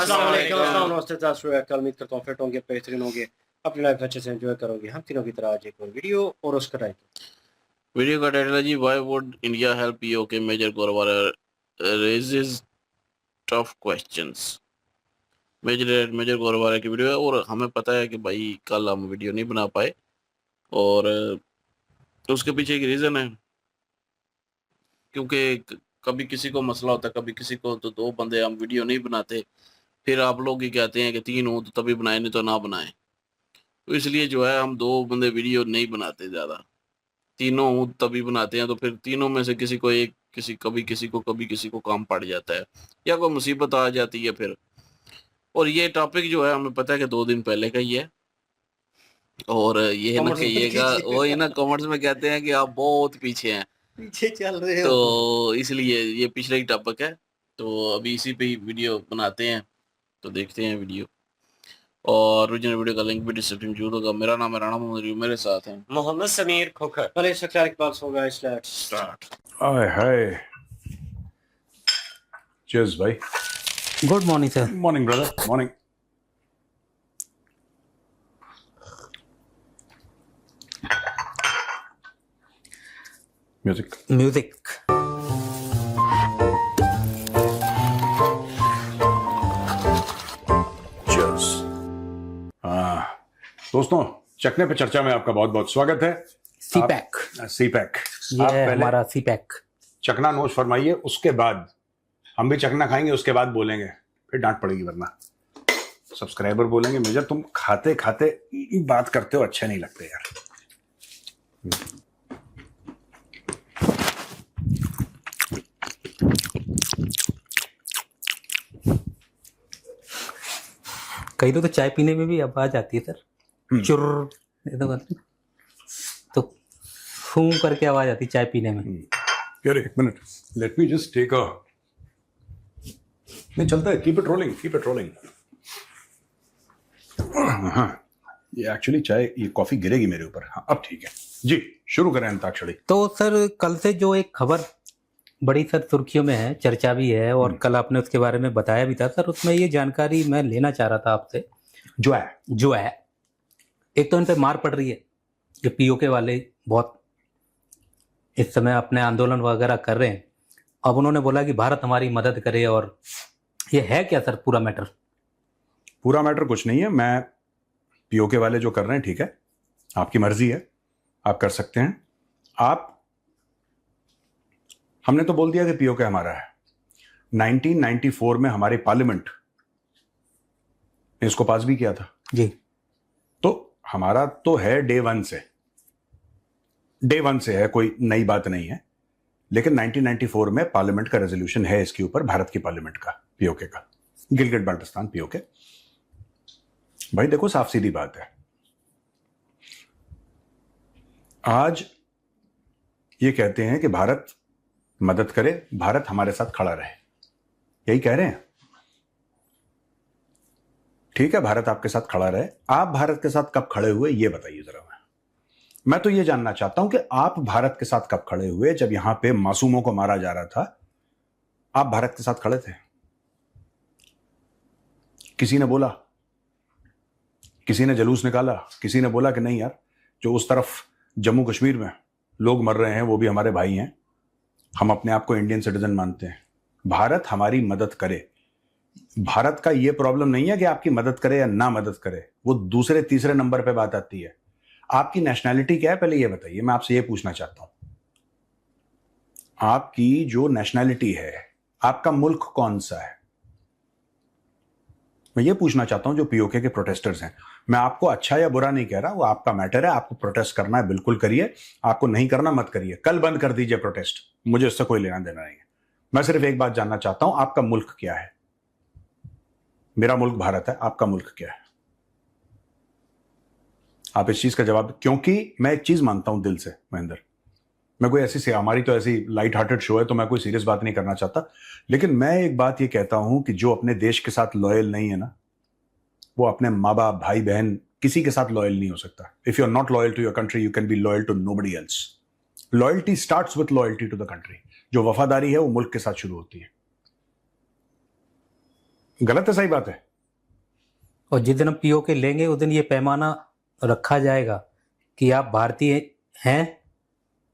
अस्सलाम वालेकुम नमस्ते। उम्मीद करता हूँ फिट होंगे, बेहतरीन होंगे, अपनी लाइफ अच्छे से एंजॉय करोगे। हम तीनों की तरह आज एक और वीडियो और उसका टाइटल। वीडियो का टाइटल है जी, why would India help PoK major Gaurav raises tough questions. Major Gaurav की वीडियो है और हमें पता है कि भाई कल हम वीडियो नहीं बना पाए और उसके पीछे एक रीज़न है, क्योंकि कभी किसी को मसला होता है, कभी किसी को, तो दो बंदे हम वीडियो नहीं बनाते, फिर आप लोग ही कहते हैं कि तीन हो तो तभी बनाए, नहीं तो ना बनाए। तो इसलिए जो है हम दो बंदे वीडियो नहीं बनाते, ज़्यादा तीनों हूँ तभी बनाते हैं। तो फिर तीनों में से किसी को एक कभी किसी को काम पड़ जाता है या कोई मुसीबत आ जाती है फिर। और ये टॉपिक जो है हमें पता है कि 2 दिन पहले का ही है और ये ना कहिएगा, वो ये ना कमेंट्स में कहते हैं कि आप बहुत पीछे हैं, पीछे चल रहे हो, तो इसलिए ये पिछला ही टॉपिक है। तो अभी इसी पे ही वीडियो बनाते हैं, तो देखते हैं वीडियो। और ओरिजिनल वीडियो का लिंक भी डिस्क्रिप्शन में मौजूद होगा। मेरा नाम है राणा मोहम्मद, मेरे साथ हैं मोहम्मद समीर खोखर। पहले से क्लैरिक हो गया, let's start. Hi hi, cheers भाई। Good morning sir. Morning brother, morning. Music. Cheers. दोस्तों, चखने पे चर्चा में आपका बहुत बहुत स्वागत है। सीपैक, सीपैक ये आप है पहले हमारा सीपैक। चखना नोश फरमाइए, उसके बाद हम भी चखना खाएंगे, उसके बाद बोलेंगे, फिर डांट पड़ेगी, वरना सब्सक्राइबर बोलेंगे मेजर तुम खाते खाते बात करते हो, अच्छे नहीं लगते यार। कहीं तो चाय पीने में भी आवाज आती है सर, चुर तो फूं करके आवाज आती है चाय पीने में। यार एक minute, let me just take a, नहीं चलता है, keep it rolling, keep it rolling. हाँ, ये एक्चुअली चाय, ये कॉफी गिरेगी मेरे ऊपर। हाँ अब ठीक है जी, शुरू करें अंताक्षरी। तो सर कल से जो एक खबर बड़ी सर सुर्खियों में है, चर्चा भी है, और कल आपने उसके बारे में बताया भी था सर। उसमें ये जानकारी मैं लेना चाह रहा था आपसे। जो है एक तो इन पे मार पड़ रही है, जो पीओके वाले बहुत इस समय अपने आंदोलन वगैरह कर रहे हैं। अब उन्होंने बोला कि भारत हमारी मदद करे, और ये है क्या सर पूरा मैटर? पूरा मैटर कुछ नहीं है। मैं पीओके वाले जो कर रहे हैं, ठीक है, आपकी मर्जी है, आप कर सकते हैं। हमने तो बोल दिया कि पीओके हमारा है। 1994 में हमारे पार्लियामेंट ने इसको पास भी किया था जी। तो हमारा तो है डे वन से है, कोई नई बात नहीं है। लेकिन 1994 में पार्लियामेंट का रेजोल्यूशन है इसके ऊपर, भारत की पार्लियामेंट का, पीओके का, गिलगित बाल्टिस्तान पीओके। भाई देखो, साफ सीधी बात है, आज ये कहते हैं कि भारत मदद करे, भारत हमारे साथ खड़ा रहे, यही कह रहे हैं। ठीक है, भारत आपके साथ खड़ा रहे। आप भारत के साथ कब खड़े हुए ये बताइए जरा। मैं तो ये जानना चाहता हूं कि आप भारत के साथ कब खड़े हुए? जब यहां पे मासूमों को मारा जा रहा था, आप भारत के साथ खड़े थे? किसी ने बोला, किसी ने जुलूस निकाला, किसी ने बोला कि नहीं यार, जो उस तरफ जम्मू कश्मीर में लोग मर रहे हैं वो भी हमारे भाई हैं, हम अपने आप को इंडियन सिटीजन मानते हैं, भारत हमारी मदद करे। भारत का ये प्रॉब्लम नहीं है कि आपकी मदद करे या ना मदद करे, वो दूसरे तीसरे नंबर पे बात आती है। आपकी नेशनैलिटी क्या है पहले ये बताइए। मैं आपसे ये पूछना चाहता हूं, आपकी जो नेशनैलिटी है, आपका मुल्क कौन सा है? मैं ये पूछना चाहता हूं जो पीओके के प्रोटेस्टर्स हैं। मैं आपको अच्छा या बुरा नहीं कह रहा, वो आपका मैटर है। आपको प्रोटेस्ट करना है बिल्कुल करिए, आपको नहीं करना मत करिए। कल बंद कर दीजिए प्रोटेस्ट, मुझे इससे कोई लेना देना नहीं है। मैं सिर्फ एक बात जानना चाहता हूं, आपका मुल्क क्या है? मेरा मुल्क भारत है, आपका मुल्क क्या है? आप इस चीज का जवाब, क्योंकि मैं एक चीज मानता हूं दिल से महेंद्र, मैं कोई ऐसी हमारी तो ऐसी लाइट हार्टेड शो है तो मैं कोई सीरियस बात नहीं करना चाहता, लेकिन मैं एक बात ये कहता हूं कि जो अपने देश के साथ लॉयल नहीं है ना, वो अपने माँ बाप, भाई बहन, किसी के साथ लॉयल नहीं हो सकता। If you are not loyal to your country, you can be loyal to nobody else. Loyalty starts with loyalty to the country. जो वफादारी है वो मुल्क के साथ शुरू होती है। गलत है, सही बात है। और जिस दिन हम पीओके लेंगे उस दिन ये पैमाना रखा जाएगा कि आप भारतीय हैं,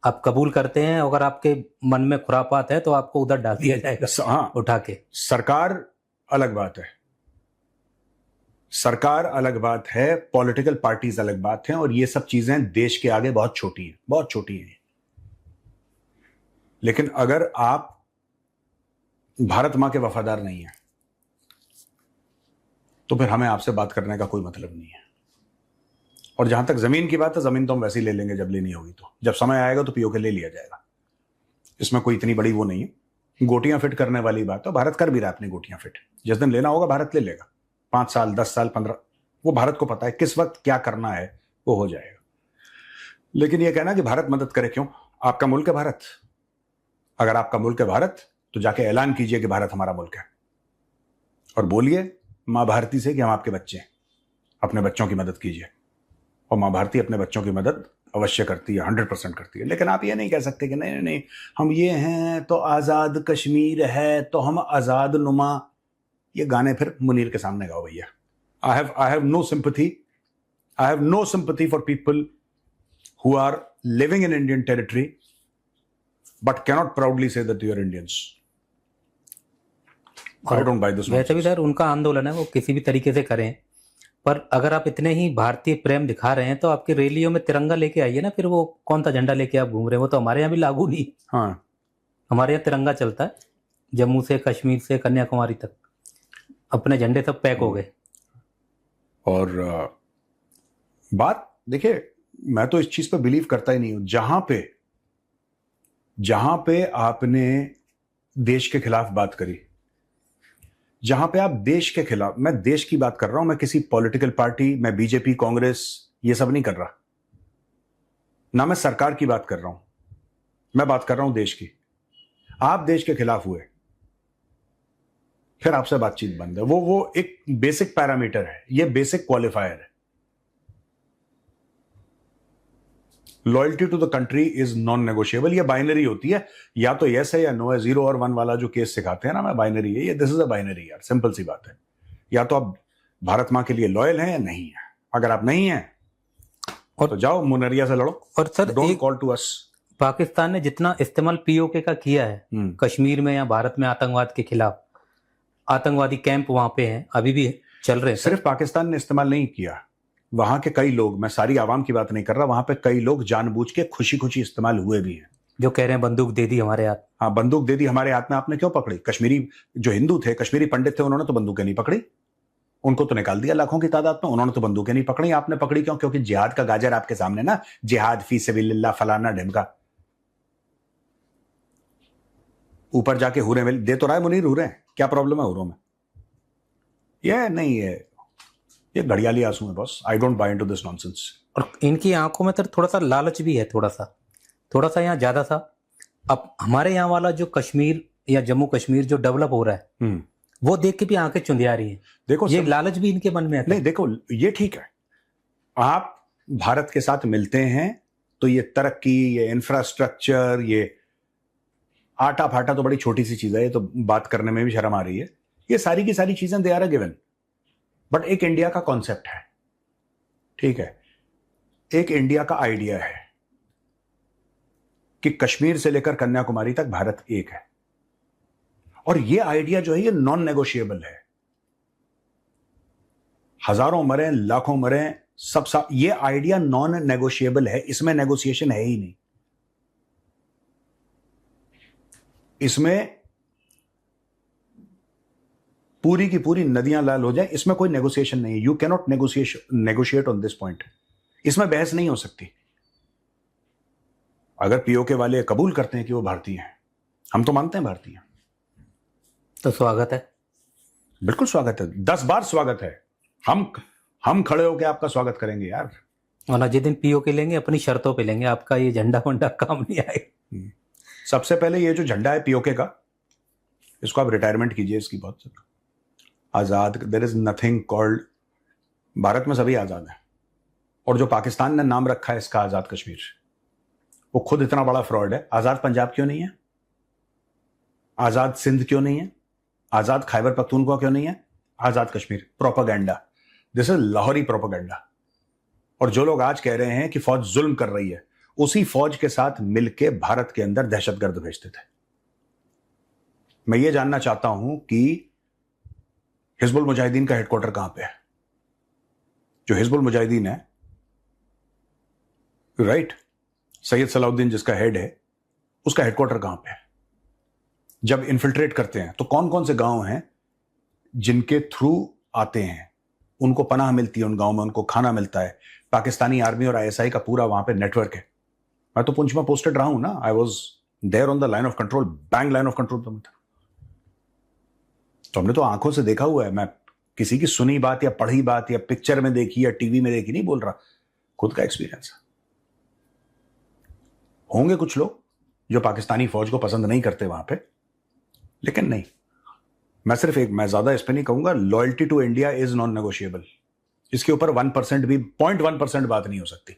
आप कबूल करते हैं, अगर आपके मन में खुरापात है तो आपको उधर डाल दिया जाएगा हाँ, उठा के। सरकार अलग बात है, सरकार अलग बात है, पॉलिटिकल पार्टीज अलग बात है, और ये सब चीजें देश के आगे बहुत छोटी हैं, बहुत छोटी हैं। लेकिन अगर आप भारत मां के वफादार नहीं हैं तो फिर हमें आपसे बात करने का कोई मतलब नहीं है। और जहां तक जमीन की बात है, जमीन तो हम वैसे ही ले लेंगे जब लेनी होगी, तो जब समय आएगा तो पीओके ले लिया जाएगा। इसमें कोई इतनी बड़ी वो नहीं है। गोटियां फिट करने वाली बात है, भारत कर भी रहा है अपनी गोटियां फिट। जिस दिन लेना होगा भारत ले लेगा, 5 साल 10 साल 15, वो भारत को पता है किस वक्त क्या करना है, वो हो जाएगा। लेकिन ये कहना कि भारत मदद करे, क्यों? आपका मुल्क है भारत। अगर आपका मुल्क है भारत तो जाके ऐलान कीजिए कि भारत हमारा मुल्क है, और बोलिए मां भारती से कि हम आपके बच्चे हैं, अपने बच्चों की मदद कीजिए। और मां भारती अपने बच्चों की मदद अवश्य करती है, 100% करती है। लेकिन आप ये नहीं कह सकते कि नहीं नहीं हम ये हैं तो आज़ाद कश्मीर है तो हम आज़ाद नुमा। ये गाने फिर मुनीर के सामने गाओ भैया। I have no sympathy for people who are living in Indian territory but cannot proudly say that you are Indians. I don't buy this. वैसे भी सर उनका आंदोलन है, वो किसी भी तरीके से करें, पर अगर आप इतने ही भारतीय प्रेम दिखा रहे हैं तो आपकी रैलियों में तिरंगा लेके आइए ना। फिर वो कौन सा झंडा लेके आप घूम रहे हैं? वो तो हमारे यहाँ भी लागू नहीं। हाँ, हमारे यहाँ तिरंगा चलता है, जम्मू से कश्मीर से कन्याकुमारी तक अपने झंडे सब पैक हो गए। और बात देखिए, मैं तो इस चीज पे बिलीव करता ही नहीं हूं। जहां पे आपने देश के खिलाफ बात करी, जहां पे आप देश के खिलाफ, मैं देश की बात कर रहा हूं, मैं किसी पॉलिटिकल पार्टी, मैं बीजेपी कांग्रेस ये सब नहीं कर रहा, ना मैं सरकार की बात कर रहा हूं, मैं बात कर रहा हूं देश की। आप देश के खिलाफ हुए, फिर आपसे बातचीत बंद है। वो एक बेसिक पैरामीटर है, ये बेसिक क्वालिफायर है। Loyalty to the country is non negotiable. ये बाइनरी होती है, या तो यस है या नो है। 0 और 1 वाला जो केस सिखाते हैं ना, मैं बाइनरी है ये, दिस इज अ बाइनरी यार, सिंपल सी बात है। या तो आप भारत मां के लिए लॉयल हैं या नहीं है। अगर आप नहीं हैं और तो जाओ मुनरिया से लड़ो। और sir don't call to us. Pakistan ने जितना इस्तेमाल पीओके का किया है कश्मीर में या भारत में आतंकवाद के खिलाफ, आतंकवादी कैंप वहां पे हैं, अभी भी चल रहे हैं। सिर्फ पाकिस्तान ने इस्तेमाल नहीं किया, वहां के कई लोग, मैं सारी आवाम की बात नहीं कर रहा, वहां पे कई लोग जानबूझ के खुशी खुशी इस्तेमाल हुए भी हैं। जो कह रहे हैं बंदूक दे दी हमारे हाथ। हाँ, बंदूक दे दी हमारे हाथ में, आपने क्यों पकड़ी? कश्मीरी जो हिंदू थे, कश्मीरी पंडित थे, उन्होंने तो बंदूकें नहीं पकड़ी, उनको तो निकाल दिया लाखों की तादाद में, उन्होंने तो बंदूकें नहीं पकड़ी। आपने पकड़ी क्यों? क्योंकि जिहाद का गाजर आपके सामने ना, जिहाद फी सबिलिल्लाह फलाना ढिमका। ऊपर जाके हुरे में दे तो रहा है मुनीर, हुरे, क्या प्रॉब्लम है हुरों में? ये नहीं है, ये घड़ियाली आंसू है boss. I don't bye into this nonsense. और इनकी आंखों में तो थोड़ा सा लालच भी है, थोड़ा सा यहाँ ज्यादा सा। अब हमारे यहाँ वाला जो कश्मीर या जम्मू कश्मीर जो डेवलप हो रहा है, वो देख के भी आंखें चुंधिया रही हैं। देखो, ये लालच भी इनके मन में है। नहीं, देखो ये ठीक है, आप भारत के साथ मिलते हैं तो ये तरक्की, ये इंफ्रास्ट्रक्चर, ये आटा फाटा तो बड़ी छोटी सी चीज है, ये तो बात करने में भी शर्म आ रही है। ये सारी की सारी चीजें they are a given. But एक इंडिया का कॉन्सेप्ट है, ठीक है, एक इंडिया का आइडिया है कि कश्मीर से लेकर कन्याकुमारी तक भारत एक है। और ये आइडिया जो है ये नॉन नेगोशिएबल है। हजारों मरे, लाखों मरे, सब ये आइडिया नॉन नेगोशिएबल है, इसमें नेगोशिएशन है ही नहीं। इसमें पूरी की पूरी नदियां लाल हो जाए, इसमें कोई नेगोशिएशन नहीं है। You cannot negotiate on this point. इसमें बहस नहीं हो सकती। अगर पीओके वाले कबूल करते हैं कि वो भारतीय हैं, हम तो मानते हैं भारतीय हैं, तो स्वागत है, बिल्कुल स्वागत है, 10 बार स्वागत है। हम खड़े होकर आपका स्वागत करेंगे यार। और ना जिस दिन पीओके लेंगे अपनी शर्तों पे लेंगे, आपका ये झंडा वंडा काम नहीं आएगा। सबसे पहले ये जो झंडा है पीओके का, इसको आप रिटायरमेंट कीजिए इसकी। बहुत आजाद, there is nothing called, Bharat में सभी आजाद हैं। और जो पाकिस्तान ने नाम रखा है इसका आजाद कश्मीर, वो खुद इतना बड़ा फ्रॉड है। आजाद पंजाब क्यों नहीं है? आजाद सिंध क्यों नहीं है? आजाद खैबर पख्तूनख्वा क्यों नहीं है? Azad Kashmir propaganda, this is Lahori propaganda. और जो लोग आज कह रहे हैं कि फौज जुल्म कर रही है, उसी फौज के साथ मिलके भारत के अंदर दहशतगर्द भेजते थे। मैं ये जानना चाहता हूं कि हिजबुल मुजाहिदीन का हेडक्वार्टर कहां पे है? जो हिजबुल मुजाहिदीन है, राइट, सैयद सलाउद्दीन जिसका हेड है, उसका हेडक्वार्टर कहां पे है? जब इन्फिल्ट्रेट करते हैं तो कौन कौन से गांव हैं जिनके थ्रू आते हैं, उनको पनाह मिलती है, उन गांव में उनको खाना मिलता है। पाकिस्तानी आर्मी और आईएसआई का पूरा वहां पे नेटवर्क है। मैं तो पुंछ में पोस्टेड रहा हूं ना, I was there on the line of control, बैंग लाइन ऑफ कंट्रोल पे था। तो हमने तो आंखों से देखा हुआ है। मैं किसी की सुनी बात या पढ़ी बात या पिक्चर में देखी या टीवी में देखी नहीं बोल रहा, खुद का एक्सपीरियंस है। होंगे कुछ लोग जो पाकिस्तानी फौज को पसंद नहीं करते वहां पे, लेकिन नहीं, मैं सिर्फ एक, मैं ज्यादा इस पे नहीं कहूंगा, loyalty to India is non negotiable. इसके ऊपर 1% भी 0.1% बात नहीं हो सकती।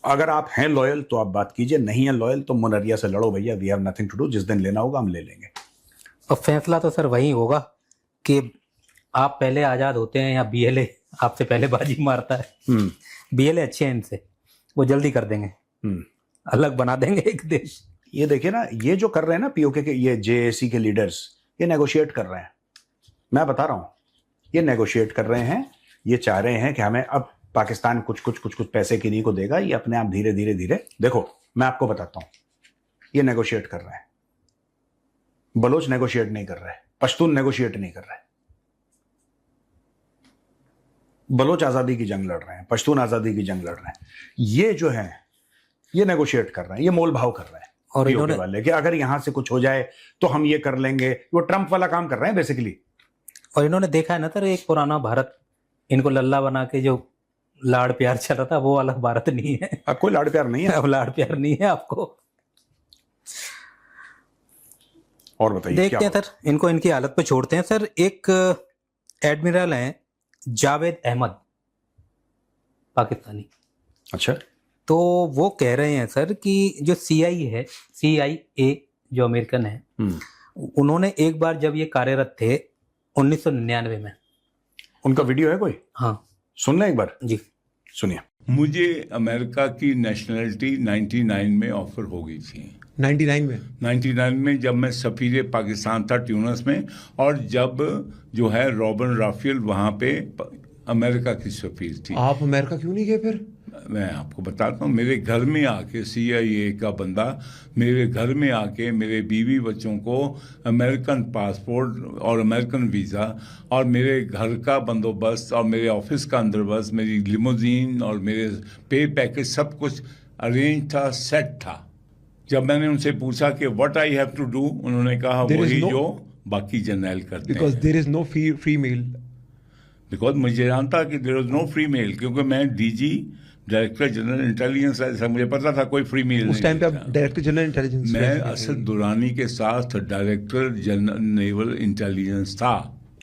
अगर आप हैं लॉयल तो आप बात कीजिए, नहीं है लॉयल तो मुनरिया से लड़ो भैया, we have nothing to do. जिस दिन लेना होगा हम ले लेंगे। और फैसला तो सर वही होगा कि आप पहले आजाद होते हैं या बीएलए आपसे पहले बाजी मारता है। बीएलए अच्छे हैं, इनसे वो जल्दी कर देंगे, अलग बना देंगे एक देश। ये देखिए ना, ये जो कर रहे हैं ना पीओके के, ये जेएसी के लीडर्स, ये नेगोशिएट कर रहे हैं। मैं बता रहा हूं, ये नेगोशिएट कर रहे हैं। ये चाह रहे हैं कि हमें अब पाकिस्तान कुछ कुछ कुछ कुछ पैसे किन्हीं को देगा, ये अपने आप धीरे धीरे धीरे। देखो मैं आपको बताता हूं, ये नेगोशिएट कर रहे हैं। बलोच नेगोशिएट नहीं कर रहे, पश्तून नेगोशिएट नहीं कर रहे। बलोच आजादी की जंग लड़ रहे हैं, पश्तून आजादी की जंग लड़ रहे हैं। ये जो है ये नेगोशिएट कर रहे हैं, ये मोल भाव कर रहे हैं। और इन्होंने वाले कि अगर यहां से कुछ हो जाए तो हम ये कर लेंगे, वो ट्रंप वाला काम कर रहे हैं बेसिकली। और इन्होंने देखा है ना सर, एक पुराना भारत इनको लल्ला बना के जो लाड़ प्यार चल रहा था, वो वाला भारत नहीं है। अब कोई लाड़ प्यार नहीं है, अब लाड़ प्यार नहीं है आपको। और बताइए देखते हैं सर, इनको इनकी हालत पे छोड़ते हैं सर। एक एडमिरल हैं जावेद अहमद, पाकिस्तानी। अच्छा, तो वो कह रहे हैं सर कि जो CIA जो अमेरिकन है, उन्होंने एक बार जब ये कार्यरत थे 1999 में, उनका वीडियो है कोई? हाँ सुन लें एक बार जी, सुनिए। मुझे अमेरिका की नेशनलिटी 99 में ऑफर हो गई थी। 99 में जब मैं सफीर पाकिस्तान था ट्यूनस में, और जब जो है रॉबर्ट राफेल वहाँ पे अमेरिका की सफीर थी। आप अमेरिका क्यों नहीं गए फिर? मैं आपको बताता हूँ, मेरे घर में आके CIA का बंदा मेरे घर में आके मेरे बीवी बच्चों को अमेरिकन पासपोर्ट और अमेरिकन वीज़ा और मेरे घर का बंदोबस्त और मेरे ऑफिस का बंदोबस्त, मेरी लिमोजीन और मेरे पे पैकेज सब कुछ अरेंज था, सेट था। जब मैंने उनसे पूछा कि what I have to do, उन्होंने कहा वही जो बाकी जर्नल करते हैं। Because there is no free meal. Because मुझे जानता कि there is no free meal, क्योंकि मैं DG डायरेक्टर जनरल इंटेलिजेंस, ऐसा मुझे पता था कोई फ्री मेल उस टाइम पे आप डायरेक्टर जनरल इंटेलिजेंस? मैं असद दुरानी के साथ डायरेक्टर जनरल नेवल इंटेलिजेंस था।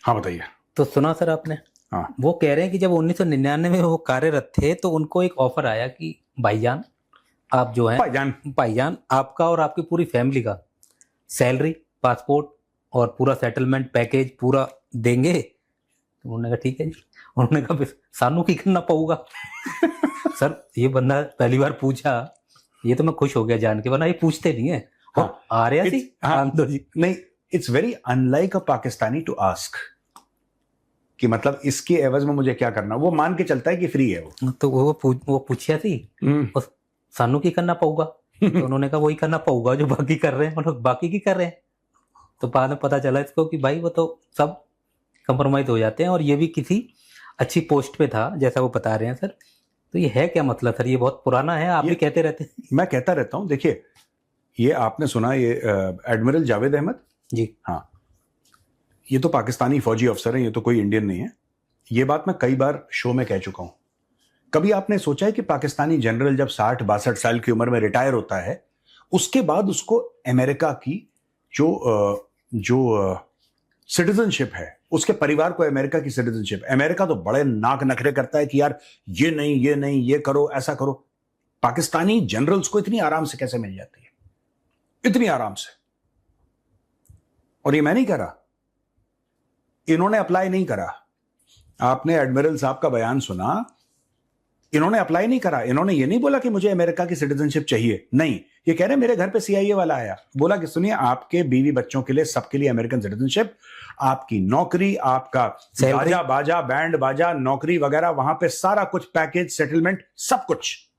हाँ बताइए। तो सुना सर आपने? हाँ। वो कह रहे हैं कि जब 1999 में वो कार्यरत थे तो उनको एक ऑफर आया कि भाईजान आप जो है भाईजान आपका और आपकी पूरी फैमिली का सैलरी, पासपोर्ट और पूरा सेटलमेंट पैकेज पूरा देंगे। तो उन्होंने कहा ठीक है जी। उन्होंने कहा फिर सानू की करना पड़ेगा। सर ये बंदा पहली बार पूछा, ये तो मैं खुश हो गया जान के, वरना ये पूछते नहीं है। हाँ, आ रहा जी, हाँ, जी नहीं, it's very unlike a Pakistani to ask कि मतलब इसके एवज में मुझे क्या करना। वो मान के चलता है कि फ्री है वो। तो वो पूछिया थी सानू की करना पड़ेगा। तो उन्होंने कहा वही करना पड़ेगा जो बाकी कर रहे हैं। मतलब बाकी की कर रहे हैं। तो बाद में पता चला इसको कि भाई वो तो सब कंप्रोमाइज हो जाते हैं, और ये भी किसी अच्छी पोस्ट पे था जैसा वो बता रहे हैं सर। तो ये है क्या मतलब सर? ये बहुत पुराना है, आप भी कहते रहते हैं। मैं कहता रहता हूं। देखिए, ये आपने सुना, ये एडमिरल जावेद अहमद जी, हाँ, ये तो पाकिस्तानी फौजी अफसर हैं, ये तो कोई इंडियन नहीं है। ये बात मैं कई बार शो में कह चुका हूं। कभी आपने सोचा है कि पाकिस्तानी जनरल जब 60-62 साल की उम्र में रिटायर होता है, उसके बाद उसको अमेरिका की जो सिटीजनशिप है, उसके परिवार को अमेरिका की सिटीजनशिप, अमेरिका तो बड़े नाक नखरे करता है कि यार ये नहीं, ये करो, ऐसा करो। पाकिस्तानी जनरल्स को इतनी आराम से कैसे मिल जाती है, इतनी आराम से? और ये मैं नहीं कह रहा, इन्होंने अप्लाई नहीं करा। आपने एडमिरल साहब का बयान सुना, इन्होंने अप्लाई नहीं करा। इन्होंने ये नहीं बोला कि मुझे अमेरिका की सिटीजनशिप चाहिए, नहीं, ये कह रहे मेरे घर पे CIA वाला आया, बोला कि सुनिए आपके बीवी बच्चों के लिए, सबके लिए अमेरिकन सिटीजनशिप, आपकी नौकरी, आपका बाजा बाजा बैंड बाजा नौकरी वगैरह, वहां पे सारा कुछ पैकेज, सेटलमेंट, सब कुछ।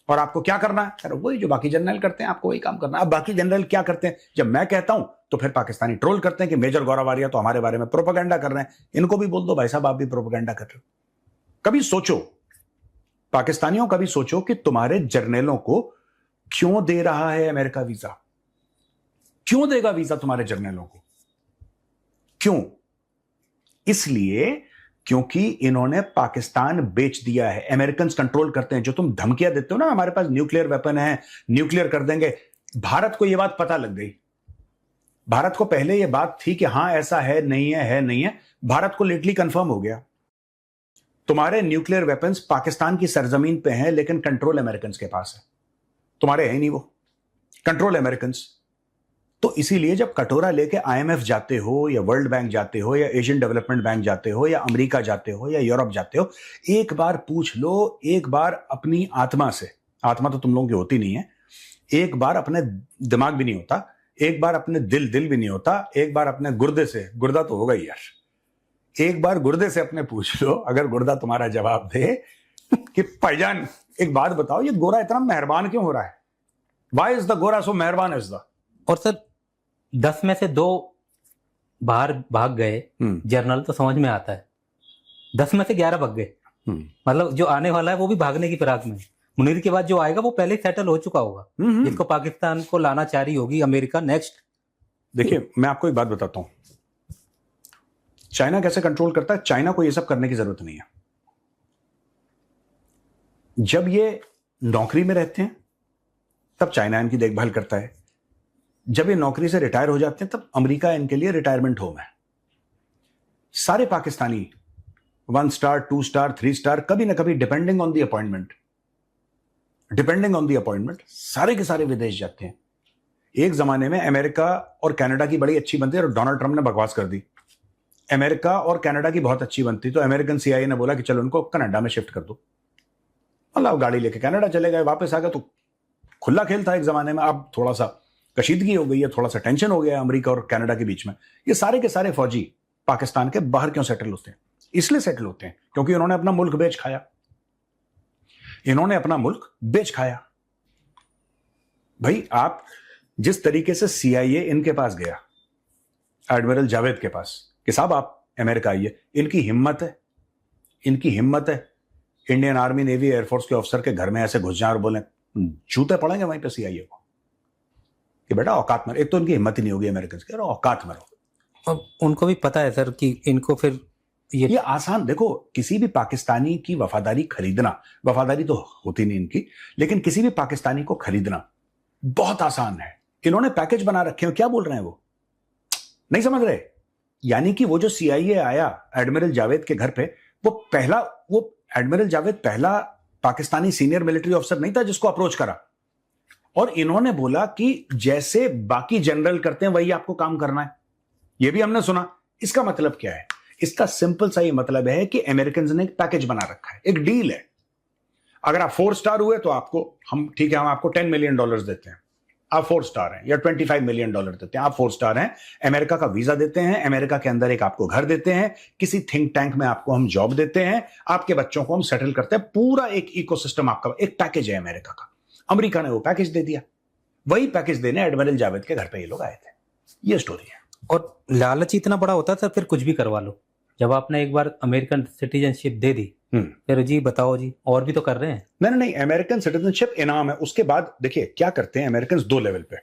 और आपको क्या करना है? अरे वही जो बाकी जनरल करते हैं, आपको वही काम करना है। अब बाकी जनरल क्या करते हैं? जब मैं कहता हूं तो फिर पाकिस्तानी ट्रोल करते हैं कि मेजर गौरव आर्या तो हमारे बारे में प्रोपेगेंडा कर रहे हैं। इनको भी बोल दो भाई साहब आप भी प्रोपेगेंडा कर रहे हो। कभी सोचो, पाकिस्तानियों कभी सोचो कि तुम्हारे जर्नलों को क्यों दे रहा है अमेरिका वीजा? क्यों देगा वीजा तुम्हारे जर्नलों को? क्यों? इसलिए क्योंकि इन्होंने पाकिस्तान बेच दिया है। अमेरिकन कंट्रोल करते हैं। जो तुम धमकियां देते हो ना, हमारे पास न्यूक्लियर वेपन है, न्यूक्लियर कर देंगे, भारत को यह बात पता लग गई। भारत को पहले यह बात थी कि हां ऐसा है नहीं है। भारत को लेटली कंफर्म हो गया। तुम्हारे न्यूक्लियर वेपन्स पाकिस्तान की सरजमीन पे हैं, लेकिन कंट्रोल अमेरिकन के पास है। तुम्हारे है नहीं वो कंट्रोल अमेरिकन। तो इसीलिए जब कटोरा लेके IMF जाते हो, या वर्ल्ड बैंक जाते हो, या एशियन डेवलपमेंट बैंक जाते हो, या अमेरिका जाते हो, या यूरोप जाते हो, एक बार पूछ लो, एक बार अपनी आत्मा से, आत्मा तो तुम लोगों की होती नहीं है, एक बार अपने दिमाग भी नहीं होता, एक बार अपने दिल भी नहीं होता, एक बार अपने गुर्दे से, गुर्दा तो होगा ही यार, एक बार गुर्दे से अपने पूछ लो, अगर गुर्दा तुम्हारा जवाब दे कि भाईजान एक बात बताओ, ये गोरा इतना मेहरबान क्यों हो रहा है? वाई इज द गोरा सो मेहरबान इज द? और सर 10 में से 2 बाहर भाग गए जर्नल तो समझ में आता है, 10 में से 11 भाग गए। मतलब जो आने वाला है वो भी भागने की फिराक में। मुनीर के बाद जो आएगा वो पहले सेटल हो चुका होगा, जिसको पाकिस्तान को लाना चाह रही होगी अमेरिका नेक्स्ट। देखिए मैं आपको एक बात बताता हूं, चाइना कैसे कंट्रोल करता है। चाइना को यह सब करने की जरूरत नहीं है। जब ये नौकरी में रहते हैं तब चाइना इनकी देखभाल करता है, जब ये नौकरी से रिटायर हो जाते हैं तब अमेरिका इनके लिए रिटायरमेंट होम है। सारे पाकिस्तानी 1 स्टार 2 स्टार 3 स्टार, कभी ना कभी डिपेंडिंग ऑन द अपॉइंटमेंट सारे के सारे विदेश जाते हैं। एक जमाने में अमेरिका और कनाडा की बड़ी अच्छी बनती है, और डोनाल्ड ट्रंप ने बकवास कर दी। अमेरिका और कनाडा की बहुत अच्छी बनती, तो अमेरिकन CIA ने बोला कि चलो उनको कनाडा में शिफ्ट कर दो। मतलब गाड़ी लेके कनाडा चले गए, वापस आ गए। तो खुला खेल था एक जमाने में। अब थोड़ा सा कशीदगी हो गई है, थोड़ा सा टेंशन हो गया है अमेरिका और कनाडा के बीच में। ये सारे के सारे फौजी पाकिस्तान के बाहर क्यों सेटल होते हैं? इसलिए सेटल होते हैं क्योंकि इन्होंने अपना मुल्क बेच खाया। भाई आप जिस तरीके से CIA इनके पास गया, एडमिरल जावेद के पास, कि साहब आप अमेरिका आइए, इनकी हिम्मत है इंडियन आर्मी, नेवी, एयरफोर्स के ऑफिसर के घर में ऐसे घुस जाए और बोले, जूते पड़ेंगे वहीं पे CIA को कि बेटा औकात में। एक तो इनकी हिम्मत ही नहीं होगी अमेरिकन की, औकात में रहो। अब उनको भी पता है सर कि इनको फिर ये आसान, देखो किसी भी पाकिस्तानी की वफादारी खरीदना, वफादारी तो होती नहीं इनकी, लेकिन किसी भी पाकिस्तानी को खरीदना बहुत आसान है। इन्होंने पैकेज बना रखे हैं। क्या बोल रहे हैं वो? नहीं समझ रहे। यानी कि वो जो CIA आया एडमिरल जावेद के घर पे, वो एडमिरल जावेद पहला पाकिस्तानी सीनियर मिलिट्री ऑफिसर नहीं था जिसको अप्रोच करा, और इन्होंने बोला कि जैसे बाकी जनरल करते हैं वही आपको काम करना है। यह भी हमने सुना। इसका मतलब क्या है? इसका सिंपल सा ये मतलब है कि अमेरिकन ने एक पैकेज बना रखा है, एक डील है। अगर आप 4 स्टार हुए तो आपको हम आपको $10 मिलियन देते हैं। आप 4 स्टार हैं, या $25 मिलियन देते हैं। आप 4 स्टार हैं, अमेरिका का वीजा देते हैं, अमेरिका के अंदर एक आपको घर देते हैं, किसी थिंक टैंक में आपको हम जॉब देते हैं, आपके बच्चों को हम सेटल करते हैं। पूरा एक इकोसिस्टम आपका, एक पैकेज है अमेरिका का। अमेरिका ने वो पैकेज दे दिया। वही पैकेज देने एडमिरल जावेद के घर पे ये लोग आए थे। ये स्टोरी है। और लालच इतना बड़ा होता था, फिर कुछ भी करवा लो। जब आपने एक बार अमेरिकन सिटीजनशिप दे दी, फिर जी बताओ जी, और भी तो कर रहे हैं। नहीं, अमेरिकन सिटीजनशिप इनाम है। उसके बाद देखिए क्या करते हैं अमेरिकन 2 लेवल पे।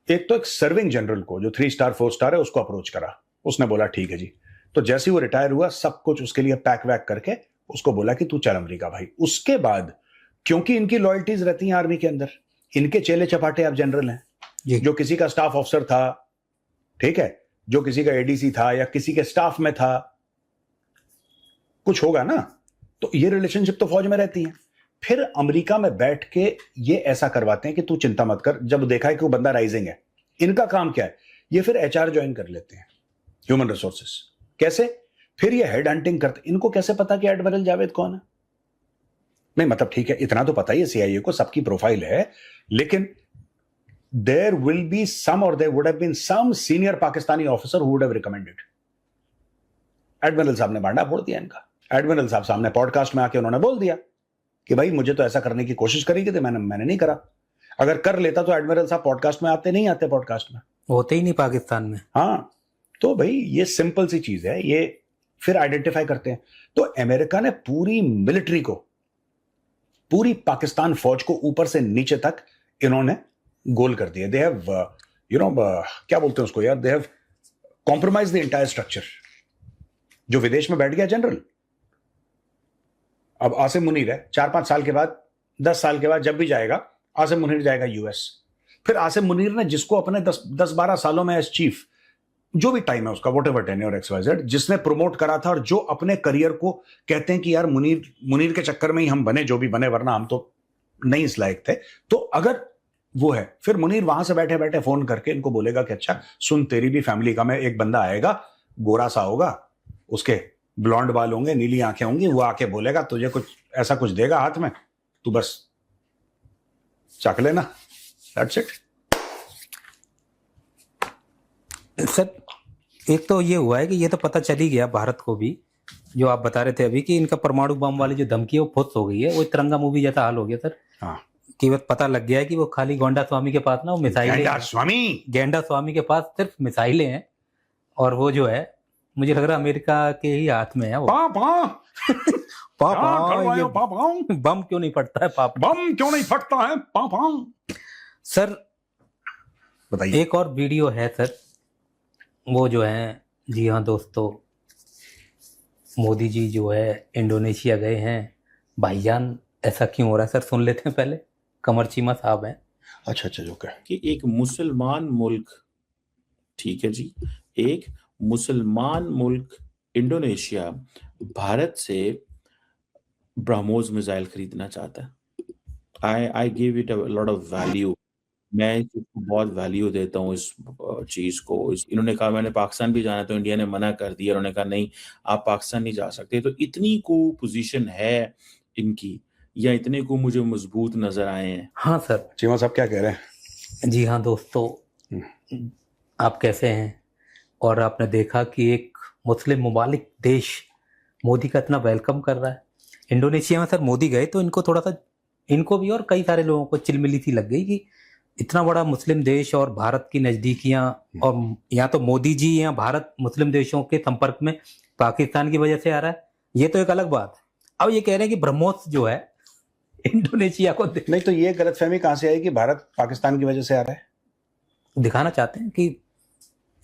एक तो एक सर्विंग जनरल को, जो 3 स्टार 4 स्टार है, उसको अप्रोच करा। उसने बोला ठीक है जी। तो जैसे ही वो रिटायर हुआ, सब कुछ उसके लिए पैक वैक करके उसको बोला कि तू चल अमेरिका भाई। उसके बाद क्योंकि इनकी लॉयल्टीज रहती हैं आर्मी के अंदर, इनके चेले चपाटे आप जनरल हैं। जो किसी का स्टाफ ऑफिसर था, ठीक है, जो किसी का ADC था, या किसी के स्टाफ में था, कुछ होगा ना, तो ये रिलेशनशिप तो फौज में रहती है। फिर अमेरिका में बैठ के ये ऐसा करवाते हैं कि तू चिंता मत कर। जब देखा है कि वो बंदा राइजिंग है, इनका काम क्या है, ये फिर HR ज्वाइन कर लेते हैं, ह्यूमन रिसोर्सेस। कैसे? फिर ये हेड हंटिंग करते, इनको कैसे पता कि एडमिरल जावेद कौन है? नहीं मतलब ठीक है, इतना तो पता ही है CIA को, सबकी प्रोफाइल है, लेकिन देयर विल बी सम और there would have been some senior Pakistani officer who would have recommended. Admiral साहब ने बांडा फोड़ दिया इनका। एडमिरल साहब सामने पॉडकास्ट में आके उन्होंने बोल दिया कि भाई मुझे तो ऐसा करने की कोशिश करी थी, मैंने नहीं करा। अगर कर लेता तो एडमिरल साहब पॉडकास्ट में आते, नहीं आते पॉडकास्ट में, होते ही नहीं पाकिस्तान में। हाँ, तो भाई ये सिंपल सी चीज है, ये फिर आइडेंटिफाई करते हैं। तो अमेरिका ने पूरी मिलिट्री को, पूरी पाकिस्तान फौज को ऊपर से नीचे तक इन्होंने गोल कर दिया। दे हैव क्या बोलते हैं उसको यार, they have compromise the entire structure. जो विदेश में बैठ गया जनरल, अब आसिम मुनीर है, 4-5 साल के बाद, 10 साल के बाद जब भी जाएगा आसिम मुनीर जाएगा US। फिर आसिम मुनीर ने जिसको अपने 10-12 सालों में एज चीफ, जो भी टाइम है उसका, व्हाटएवर टेन्योर XYZ, जिसने प्रमोट करा था और जो अपने करियर को कहते हैं कि यार मुनीर के चक्कर में ही हम बने जो भी बने, वरना हम तो नहीं इस लायक थे। तो अगर वो है, फिर मुनीर वहां से बैठे बैठे फोन करके इनको बोलेगा कि अच्छा सुन, तेरी भी फैमिली का मैं एक बंदा आएगा, गोरा सा होगा, उसके ब्लॉन्ड बाल होंगे, नीली आंखें होंगी, वो आके बोलेगा तुझे कुछ ऐसा कुछ देगा हाथ में, तू बस चख लेना, दैट्स इट। सर एक तो ये हुआ है कि ये तो पता चल ही गया भारत को भी, जो आप बता रहे थे अभी, कि इनका परमाणु बम वाली जो धमकी है वो फुस हो गई है। वो तिरंगा मूवी जैसा हाल हो गया सर। हाँ, कि बस पता लग गया है कि वो खाली गोंडा स्वामी के पास ना वो मिसाइलें, गेंडा स्वामी के पास सिर्फ मिसाइलें हैं, और वो जो है मुझे लग रहा है अमेरिका के ही हाथ में है वो। पापा ये बम क्यों नहीं फटता है? बम क्यों नहीं फटता है पापा? सर बताइए। एक और वीडियो है सर, वो जो है, जी हाँ दोस्तों, मोदी जी जो है इंडोनेशिया गए हैं। भाईजान ऐसा क्यों हो रहा है सर, सुन लेते हैं पहले। कमर चीमा साहब हैं। अच्छा जो क्या कि एक मुसलमान मुल्क, ठीक है जी, एक मुसलमान मुल्क इंडोनेशिया भारत से ब्रह्मोस मिसाइल खरीदना चाहता है। I give it a lot of value. मैं इसको बहुत वैल्यू देता हूँ इस चीज को। इन्होंने कहा मैंने पाकिस्तान भी जाना, तो इंडिया ने मना कर दिया। उन्होंने कहा नहीं, आप पाकिस्तान नहीं जा सकते। तो इतनी को पोजीशन है इनकी, या इतने को मुझे मजबूत नजर आए हैं। हाँ सर। चीमा साहब क्या कह रहे हैं? जी हाँ दोस्तों, आप कैसे हैं? और आपने देखा कि एक मुस्लिम ममालिक देश मोदी का इतना वेलकम कर रहा है। इंडोनेशिया में सर मोदी गए तो इनको थोड़ा सा, इनको भी और कई सारे लोगों को चिलमिली सी लग गई कि इतना बड़ा मुस्लिम देश और भारत की नज़दीकियाँ, और यहाँ तो मोदी जी यहाँ भारत मुस्लिम देशों के संपर्क में पाकिस्तान की वजह से आ रहा है, ये तो एक अलग बात है। अब ये कह रहे हैं कि ब्रह्मोस जो है इंडोनेशिया को नहीं, तो ये गलतफहमी कहाँ से आई कि भारत पाकिस्तान की वजह से आ रहा है? दिखाना चाहते हैं कि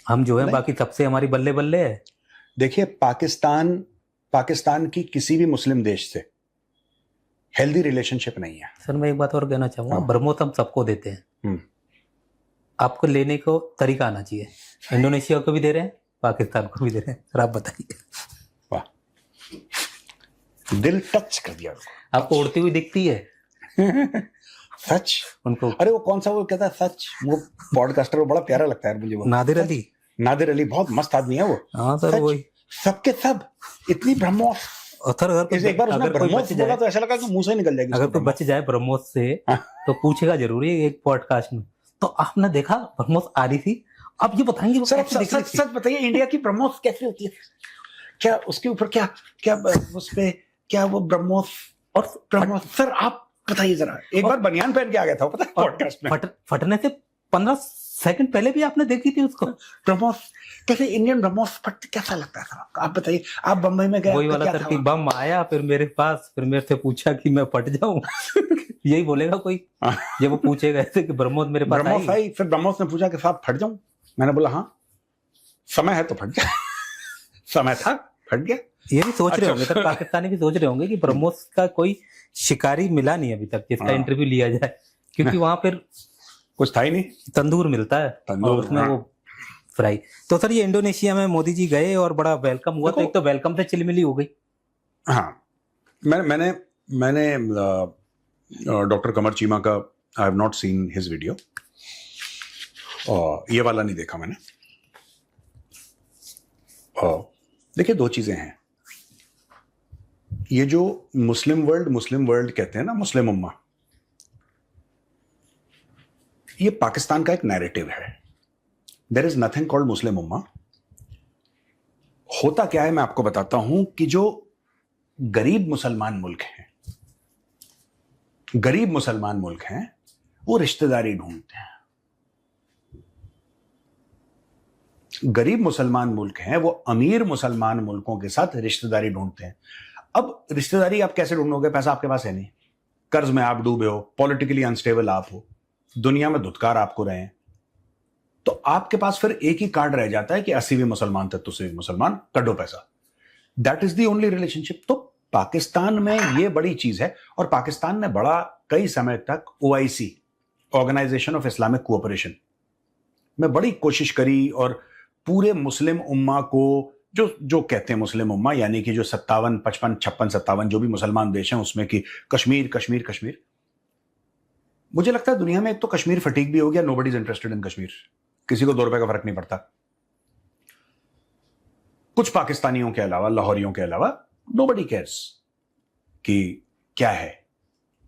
हम जो है बाकी सबसे हमारी बल्ले बल्ले है। देखिए, पाकिस्तान की किसी भी मुस्लिम देश से हेल्दी रिलेशनशिप नहीं है। सर मैं एक बात और कहना चाहूंगा, हाँ। ब्रह्मोस हम सबको देते हैं, आपको लेने को तरीका आना चाहिए। इंडोनेशिया को भी दे रहे हैं, पाकिस्तान को भी दे रहे हैं, सर आप बताइए। वाह, दिल टच कर दिया। आपको उड़ती हुई दिखती है सच उनको। अरे वो कौन सा, वो कहता है सच, वो पॉडकास्टर, वो बड़ा प्यारा लगता है मुझे। वो नादिर अली बहुत मस्त आदमी है वो। हाँ सर, वही सबके सब इतनी ब्रह्मोस। एक बार उसने ब्रह्मोस बोला तो ऐसा लगा कि मुंह से निकल जाएगी। अगर कोई बच जाए ब्रह्मोस से तो पूछेगा जरूरी है एक पॉडकास्ट में। तो आपने देखा ब्रह्मोस आ रही थी, आप ये बताएंगे वो कैसे दिख रही थी? सच बताइए, इंडिया की ब्रह्मोस कैसी होती है? क्या उसके ऊपर क्या उस पे क्या वो ब्रह्मोस और ब्रह्मोस? सर आप बताइए जरा। एक बार बनियान पहन के आ गया था, पता है, पॉडकास्ट में। फटने से 15 सेकंड पहले भी आपने देखी थी उसको। ब्रह्मोस कैसे, इंडियन ब्रह्मोस फट कैसा लगता है सर? आप बताइए। आप बम्बई में गए, वही वाला सर कि बम आया फिर मेरे पास, फिर मेरे से पूछा कि मैं फट जाऊं यही बोलेगा कोई जब वो पूछेगा ऐसे कि ब्रह्मोस मेरे पास आई। फिर ब्रह्मोस ने पूछा कि साहब फट जाऊं? मैंने बोला हाँ, समय है तो फट जा। समय था, फट गया। ये भी सोच रहे होंगे सर, पाकिस्तानी भी सोच रहे होंगे कि ब्रह्मोस का कोई शिकारी मिला नहीं अभी तक जिसका इंटरव्यू लिया जाए, क्योंकि वहां पर कुछ था ही नहीं। तंदूर मिलता है और उसमें वो फ्राई। तो सर ये इंडोनेशिया में मोदी जी गए और बड़ा वेलकम हुआ, तो एक तो वेलकम से चिलमिली हो गई। हाँ, मैंने डॉक्टर कमर चीमा का, I have not seen his video, ये वाला नहीं देखा मैंने। देखिए, दो चीजें हैं। ये जो मुस्लिम वर्ल्ड कहते हैं ना, मुस्लिम उम्मा, ये पाकिस्तान का एक नैरेटिव है। देयर इज नथिंग कॉल्ड मुस्लिम उम्मा। होता क्या है मैं आपको बताता हूं कि जो गरीब मुसलमान मुल्क हैं वो रिश्तेदारी ढूंढते हैं। गरीब मुसलमान मुल्क हैं वो अमीर मुसलमान मुल्कों के साथ रिश्तेदारी ढूंढते हैं। अब रिश्तेदारी आप कैसे ढूंढोगे? पैसा आपके पास है नहीं, कर्ज में आप डूबे हो, पॉलिटिकली अनस्टेबल आप हो, दुनिया में धुतकार आपको रहे हैं, तो आपके पास फिर एक ही कार्ड रह जाता है कि 80 भी मुसलमान थे, तुझसे भी मुसलमान, कड्डो पैसा। That is the only relationship. तो पाकिस्तान में ये बड़ी चीज है, और पाकिस्तान ने बड़ा कई समय तक OIC, organisation of Islamic cooperation, में बड़ी कोशिश करी, और पूरे मुस्लिम उम्मा को, जो कहते हैं मुस्लिम उम्मा, यानी कि जो 57, 55, 56, 57 जो भी मुसलमान देश हैं उसमें कि कश्मीर, मुझे लगता है दुनिया में एक तो कश्मीर फटीक भी हो गया। Nobody is interested in Kashmir, किसी को 2 रुपए का फर्क नहीं पड़ता। कुछ पाकिस्तानियों के अलावा, लाहौरियों के अलावा, नोबडी केयर्स कि क्या है,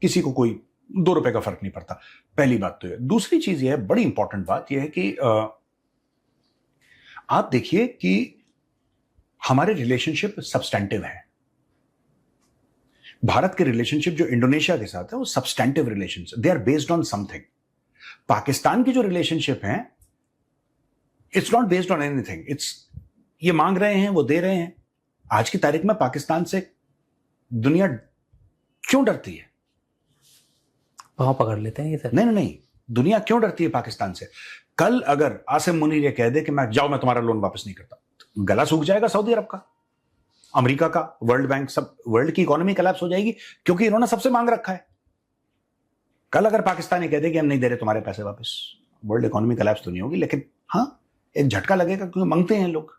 किसी को कोई 2 रुपए का फर्क नहीं पड़ता। पहली बात तो ये। दूसरी चीज ये है, बड़ी इंपॉर्टेंट बात यह है कि आप देखिए कि हमारे रिलेशनशिप सब्सटेंटिव है। भारत के रिलेशनशिप जो इंडोनेशिया के साथ है वो substantive relations, they are based on something. Pakistan की जो रिलेशनशिप है, it's not based on anything, it's ये मांग रहे हैं, वो दे रहे हैं। आज की तारीख में पाकिस्तान से दुनिया क्यों डरती है? वहां पकड़ लेते हैं ये सर। नहीं, दुनिया क्यों डरती है पाकिस्तान से? कल अगर आसिम मुनीर ये कह दे कि मैं तुम्हारा लोन वापस नहीं करता, तो गला सूख जाएगा सऊदी अरब का, अमेरिका का, वर्ल्ड बैंक, सब वर्ल्ड की इकोनॉमी कोलैप्स हो जाएगी, क्योंकि इन्होंने सबसे मांग रखा है। कल अगर पाकिस्तान ये कह दे कि हम नहीं दे रहे तुम्हारे पैसे वापस, वर्ल्ड इकोनॉमी कोलैप्स तो नहीं होगी, लेकिन हाँ एक झटका लगेगा, क्योंकि मांगते हैं लोग।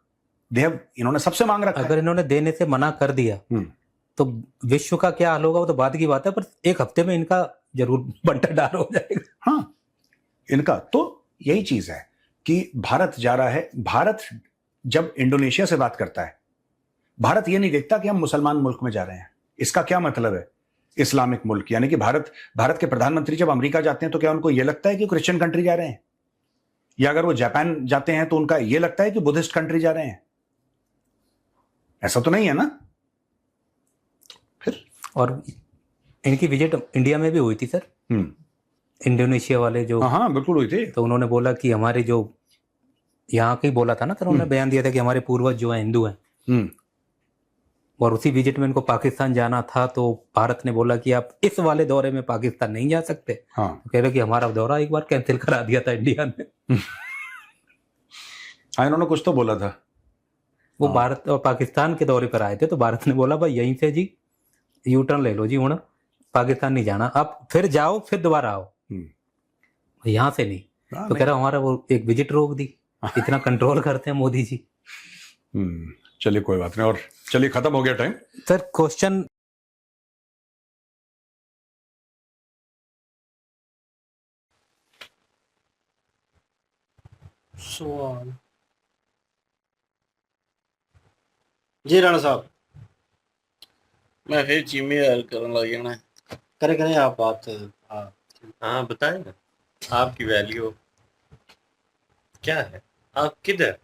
इन्होंने सबसे मांग रखा है। अगर इन्होंने देने से मना कर दिया तो विश्व का क्या हाल होगा वो तो बाद की बात है, पर एक हफ्ते में इनका जरूर बंटा डाल हो जाएगा। हाँ, इनका तो यही चीज है कि भारत जा रहा है। भारत जब इंडोनेशिया से बात करता है, भारत ये नहीं देखता कि हम मुसलमान मुल्क में जा रहे हैं। इसका क्या मतलब है? इस्लामिक मुल्क, यानी कि भारत के प्रधानमंत्री जब अमेरिका जाते हैं तो क्या उनको यह लगता है कि क्रिश्चियन कंट्री जा रहे हैं? या अगर वो जापान जाते हैं तो उनका यह लगता है कि बुद्धिस्ट कंट्री जा रहे हैं? ऐसा तो नहीं है ना। फिर और इनकी विजिट इंडिया में भी हुई थी सर। इंडोनेशिया वाले जो, हाँ बिल्कुल हुई थी। तो उन्होंने बोला कि हमारे जो यहाँ के बोला था ना सर, उन्होंने बयान दिया था कि हमारे पूर्वज जो है हिंदू हैं। और उसी विजिट में इनको पाकिस्तान जाना था, तो भारत ने बोला कि आप इस वाले दौरे में पाकिस्तान नहीं जा सकते। हाँ, तो कह रहे कि हमारा दौरा एक बार कैंसिल करा दिया था इंडिया ने। हाँ, इन्होंने कुछ तो बोला था। वो भारत और पाकिस्तान के दौरे पर आए थे, तो भारत ने बोला भाई यहीं से जी यू टर्न ले लो जी, हूं पाकिस्तान नहीं जाना, आप फिर जाओ फिर दोबारा आओ, यहां से नहीं। तो कह रहा हमारा वो एक विजिट रोक दी। इतना कंट्रोल करते हैं मोदी जी। चलिए कोई बात नहीं, और चलिए खत्म हो गया टाइम सर। क्वेश्चन सवाल जी राणा साहब, मैं फिर चीमे यार करने लग जाना है। करें आप बात। हाँ बताएं ना, आपकी वैल्यू क्या है? आप किधर?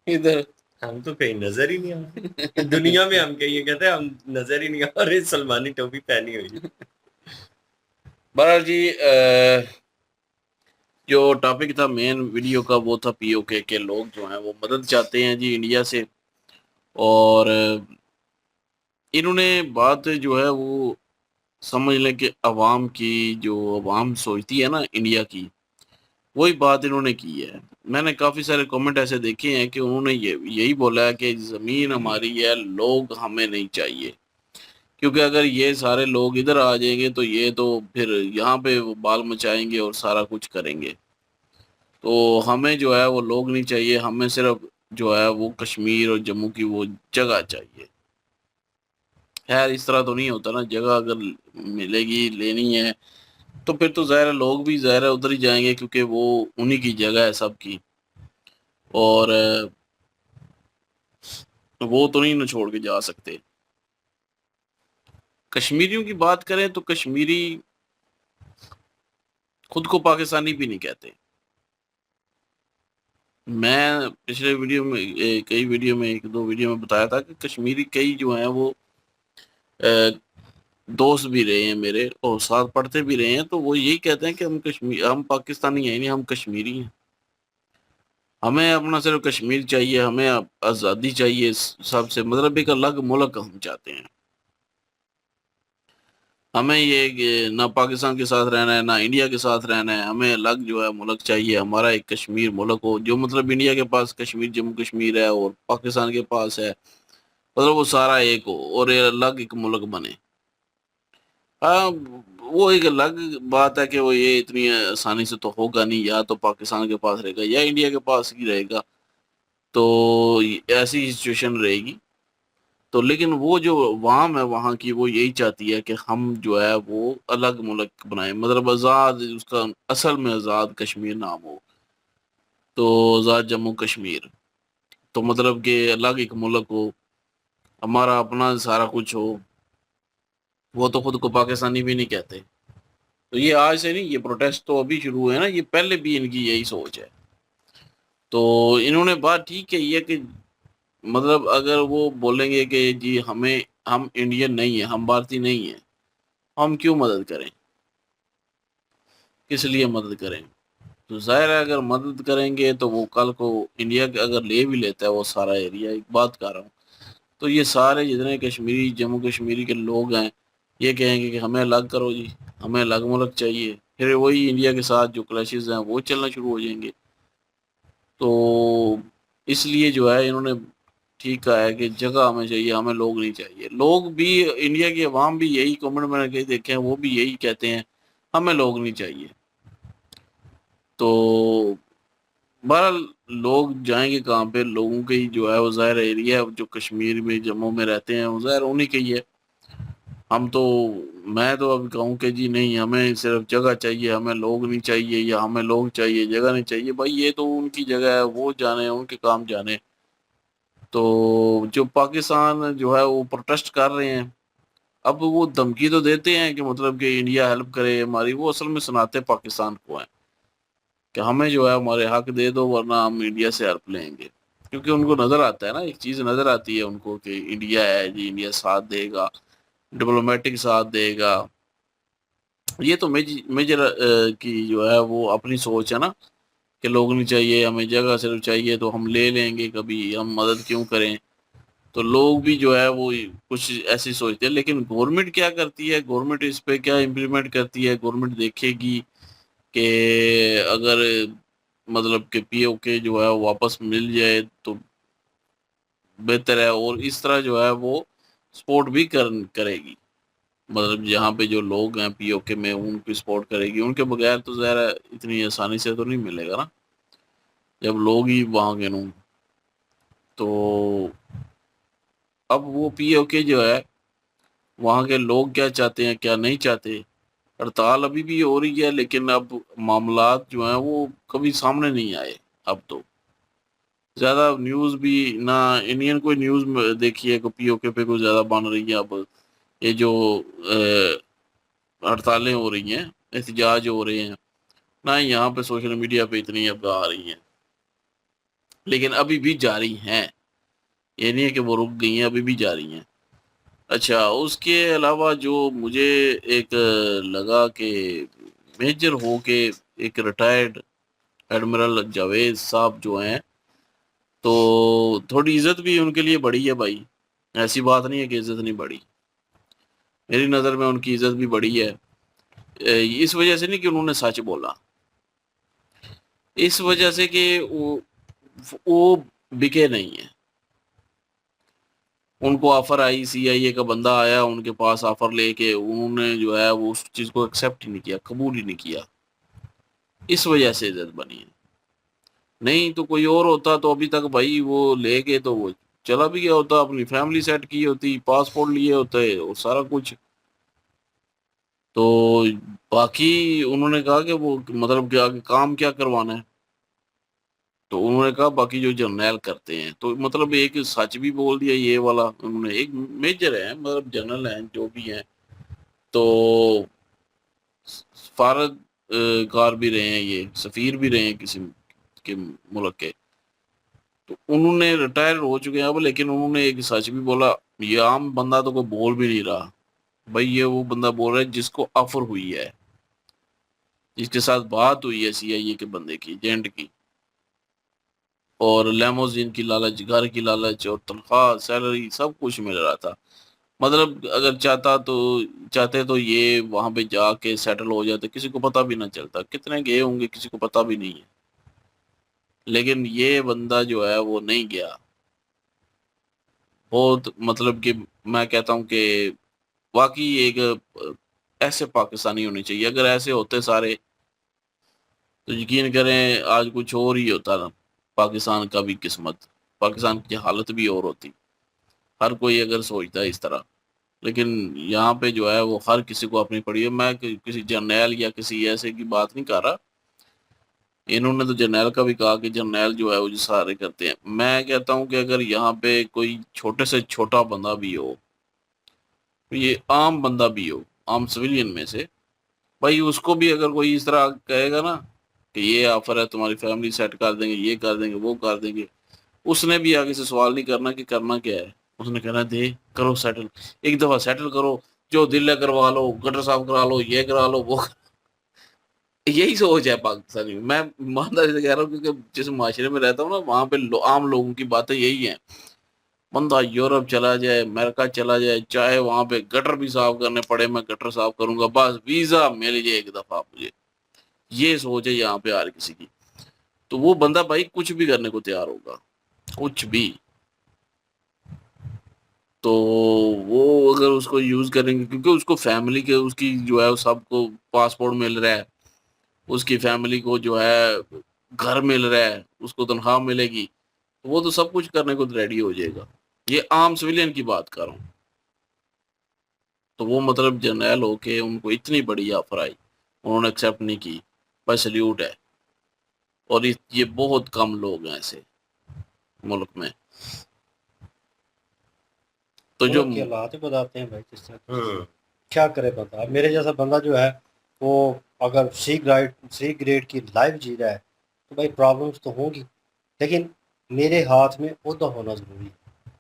इधर हम तो कहीं नजर ही नहीं आ दुनिया में। हम कहीं कहते हैं हम नजर ही नहीं आ रहे, सलमानी टोपी पहनी हुई है। बहरहाल जी, जो टॉपिक था मेन वीडियो का वो था POK के लोग जो हैं वो मदद चाहते हैं जी इंडिया से, और इन्होंने बात जो है वो समझ लें कि अवाम की, जो अवाम सोचती है ना इंडिया की, वही बात इन्होंने की है। मैंने काफ़ी सारे कमेंट ऐसे देखे हैं कि उन्होंने यही बोला है कि ज़मीन हमारी है, लोग हमें नहीं चाहिए, क्योंकि अगर ये सारे लोग इधर आ जाएंगे तो ये तो फिर यहाँ पे वो बाल मचाएंगे और सारा कुछ करेंगे। तो हमें जो है वो लोग नहीं चाहिए, हमें सिर्फ जो है वो कश्मीर और जम्मू की वो जगह चाहिए। खैर इस तरह तो नहीं होता ना, जगह अगर मिलेगी, लेनी है, तो फिर तो ज़ाहिर है लोग भी ज़ाहिर है उधर ही जाएंगे, क्योंकि वो उन्हीं की जगह है सबकी। और वो तो नहीं ना छोड़ के जा सकते। कश्मीरियों की बात करें तो कश्मीरी खुद को पाकिस्तानी भी नहीं कहते। मैं पिछले वीडियो में कई वीडियो में 1-2 वीडियो में बताया था कि कश्मीरी कई जो हैं वो दोस्त भी रहे हैं मेरे और साथ पढ़ते भी रहे हैं, तो वो यही कहते हैं कि हम पाकिस्तानी हैं नहीं, हम कश्मीरी हैं। हमें अपना सिर्फ कश्मीर चाहिए, हमें आज़ादी चाहिए सबसे, मतलब एक अलग मुल्क हम चाहते हैं। हमें ये कि ना पाकिस्तान के साथ रहना है ना इंडिया के साथ रहना है, हमें अलग जो है मुल्क चाहिए, हमारा एक कश्मीर मुल्क हो, जो मतलब इंडिया के पास कश्मीर जम्मू कश्मीर है और पाकिस्तान के पास है, मतलब वो सारा एक हो और ये अलग एक मुल्क बने। हाँ, वो एक अलग बात है कि वो ये इतनी आसानी से तो होगा नहीं, या तो पाकिस्तान के पास रहेगा या इंडिया के पास ही रहेगा, तो ऐसी सिचुएशन रहेगी। तो लेकिन वो जो अवाम है वहाँ की, वो यही चाहती है कि हम जो है वो अलग मुल्क बनाए, मतलब आज़ाद, उसका असल में आज़ाद कश्मीर नाम हो, तो आज़ाद जम्मू कश्मीर, तो मतलब कि अलग एक मुल्क हो, हमारा अपना सारा कुछ हो। वो तो खुद को पाकिस्तानी भी नहीं कहते। तो ये आज से नहीं, ये प्रोटेस्ट तो अभी शुरू हुए ना, ये पहले भी इनकी यही सोच है। तो इन्होंने बात ठीक कही है कि मतलब अगर वो बोलेंगे कि जी हम इंडियन नहीं है, हम भारतीय नहीं है, हम क्यों मदद करें, किस लिए मदद करें। तो जाहिर है अगर मदद करेंगे तो वो कल को इंडिया के अगर ले भी लेता है वो सारा एरिया, एक बात कर रहा हूँ, तो ये सारे जितने कश्मीरी जम्मू कश्मीरी के लोग हैं ये कहेंगे कि हमें अलग करो जी, हमें अलग मुल्क चाहिए, फिर वही इंडिया के साथ जो क्लैशेस हैं वो चलना शुरू हो जाएंगे। तो इसलिए जो है इन्होंने ठीक कहा है कि जगह हमें चाहिए, हमें लोग नहीं चाहिए। लोग भी, इंडिया की अवाम भी यही कमेंट मैंने कई देखे हैं, वो भी यही कहते हैं हमें लोग नहीं चाहिए। तो बहरहाल लोग जाएंगे कहाँ पे, लोगों के ही जो है वो ज़ाहिर एरिया है, जो कश्मीर में जम्मू में रहते हैं वो ज़ाहिर उन्हीं के ही है। हम तो, मैं तो अब कहूँ कि जी नहीं, हमें सिर्फ जगह चाहिए, हमें लोग नहीं चाहिए, या हमें लोग चाहिए जगह नहीं चाहिए, भाई ये तो उनकी जगह है, वो जाने, उनके काम जाने। तो जो पाकिस्तान जो है वो प्रोटेस्ट कर रहे हैं, अब वो धमकी तो देते हैं कि मतलब कि इंडिया हेल्प करे हमारी, वो असल में सुनाते पाकिस्तान को हैं कि हमें जो है हमारे हक दे दो वरना हम इंडिया से हेल्प लेंगे। क्योंकि उनको नज़र आता है ना, एक चीज़ नज़र आती है उनको कि इंडिया है जी, इंडिया साथ देगा, डिप्लोमेटिक साथ देगा। ये तो मेजर की जो है वो अपनी सोच है ना, कि लोग नहीं चाहिए, हमें जगह सिर्फ चाहिए, तो हम ले लेंगे, कभी हम मदद क्यों करें। तो लोग भी जो है वो कुछ ऐसी सोचते हैं। लेकिन गवर्नमेंट क्या करती है, गवर्नमेंट इस पे क्या इम्प्लीमेंट करती है, गवर्नमेंट देखेगी कि अगर मतलब कि पीओके जो है वो वापस मिल जाए तो बेहतर है, और इस तरह जो है वो सपोर्ट भी करेगी, मतलब जहाँ पे जो लोग हैं पीओके में उनकी सपोर्ट करेगी, उनके बगैर तो ज़रा इतनी आसानी से तो नहीं मिलेगा ना, जब लोग ही वहाँ के हों। तो अब वो पीओके जो है, वहाँ के लोग क्या चाहते हैं क्या नहीं चाहते, हड़ताल अभी भी हो रही है, लेकिन अब मामलात जो हैं वो कभी सामने नहीं आए। अब तो ज़्यादा न्यूज़ भी ना, इंडियन कोई न्यूज़ देखी है कि पीओके पे कोई ज़्यादा बन रही है। अब ये जो हड़तालें हो रही हैं, एहतजाज हो रहे हैं ना, यहाँ पे सोशल मीडिया पे इतनी अब आ रही हैं, लेकिन अभी भी जारी हैं, ये नहीं है कि वो रुक गई हैं, अभी भी जारी हैं। अच्छा, उसके अलावा जो मुझे एक लगा कि मेजर हो के एक रिटायर्ड एडमिरल जावेद साहब जो हैं, तो थोड़ी इज्जत भी उनके लिए बढ़ी है भाई, ऐसी बात नहीं है कि इज्जत नहीं बढ़ी। मेरी नज़र में उनकी इज्जत भी बढ़ी है, इस वजह से नहीं कि उन्होंने सच बोला, इस वजह से कि वो बिके नहीं है। उनको ऑफर आई, सीआईए का बंदा आया उनके पास ऑफर लेके, उन्होंने जो है वो उस चीज़ को एक्सेप्ट ही नहीं किया, कबूल ही नहीं किया, इस वजह से इज्जत बनी है। नहीं तो कोई और होता तो अभी तक भाई वो लेके तो वो चला भी गया होता, अपनी फैमिली सेट की होती, पासपोर्ट लिए होते और सारा कुछ। तो बाकी उन्होंने कहा कि वो मतलब कि आगे काम क्या करवाना है, तो उन्होंने कहा बाकी जो जर्नैल करते हैं, तो मतलब एक सच भी बोल दिया ये वाला उन्होंने। एक मेजर है, मतलब जनरल हैं जो भी हैं, तो सफारत कार भी रहे हैं, ये सफीर भी रहे हैं किसी के मुल्क के, तो उन्होंने रिटायर हो चुके हैं अब, लेकिन उन्होंने एक सच भी बोला। ये आम बंदा तो कोई बोल भी नहीं रहा भाई, ये वो बंदा बोल रहा है जिसको ऑफर हुई है, जिसके साथ बात हुई है CIA के बंदे की, एजेंट की, और लेमोजिन की लालच, घर की लालच और तनख्वाह, सैलरी, सब कुछ मिल रहा था। मतलब अगर चाहते तो ये वहां पे जाके सेटल हो जाते, किसी को पता भी ना चलता। कितने गए होंगे किसी को पता भी नहीं है, लेकिन ये बंदा जो है वो नहीं गया। बहुत मतलब कि मैं कहता हूँ कि वाकई एक ऐसे पाकिस्तानी होने चाहिए। अगर ऐसे होते सारे तो यकीन करें आज कुछ और ही होता ना, पाकिस्तान का भी किस्मत, पाकिस्तान की हालत भी और होती, हर कोई अगर सोचता है इस तरह। लेकिन यहाँ पे जो है वो हर किसी को अपनी पड़ी है। मैं किसी जर्नैल या किसी ऐसे की बात नहीं कर रहा, इन्होंने तो जर्नैल का भी कहा कि जर्नैल जो है वो जो सारे करते हैं। मैं कहता हूँ कि अगर यहाँ पे कोई छोटे से छोटा बंदा भी हो, ये आम बंदा भी हो, आम सिविलियन में से, भाई उसको भी अगर कोई इस तरह कहेगा ना कि ये ऑफर है, तुम्हारी फैमिली सेट कर देंगे, ये कर देंगे, वो कर देंगे, उसने भी आगे से सवाल नहीं करना कि करना क्या है। उसने कहना दे करो सेटल, एक दफा सेटल करो, जो दिल है करवा लो, गटर साफ करा लो, ये करा लो, वो यही सोच है पाकिस्तानी में। मैं ईमानदारी से कह रहा हूँ, क्योंकि जिस माशरे में रहता हूँ ना, वहां पे आम लोगों की बातें यही हैं। बंदा यूरोप चला जाए, अमेरिका चला जाए, चाहे वहां पे गटर भी साफ करने पड़े, मैं गटर साफ करूंगा, बस वीजा मिल जाए एक दफा मुझे। ये सोच है यहाँ पे हर किसी की। तो वो बंदा भाई कुछ भी करने को तैयार होगा, कुछ भी। तो वो अगर उसको यूज करेंगे, क्योंकि उसको फैमिली के, उसकी जो है सबको पासपोर्ट मिल रहा है, उसकी फैमिली को जो है घर मिल रहा है, उसको तनख्वाह मिलेगी, तो वो तो सब कुछ करने को रेडी हो जाएगा। ये आम सिविलियन की बात कर रहा हूँ। तो वो मतलब जर्नैल होके उनको इतनी बड़ी ऑफर आई, उन्होंने एक्सेप्ट नहीं की, भाई सल्यूट है। और ये बहुत कम लोग हैं ऐसे मुल्क में। तो जो मुल्क के हालात ही बताते हैं भाई किस तरह क्या करे बंदा। अब मेरे जैसा बंदा जो है वो अगर सी ग्रेड की लाइफ जी रहा है तो भाई प्रॉब्लम्स तो होंगी, लेकिन मेरे हाथ में ओहदा होना ज़रूरी है,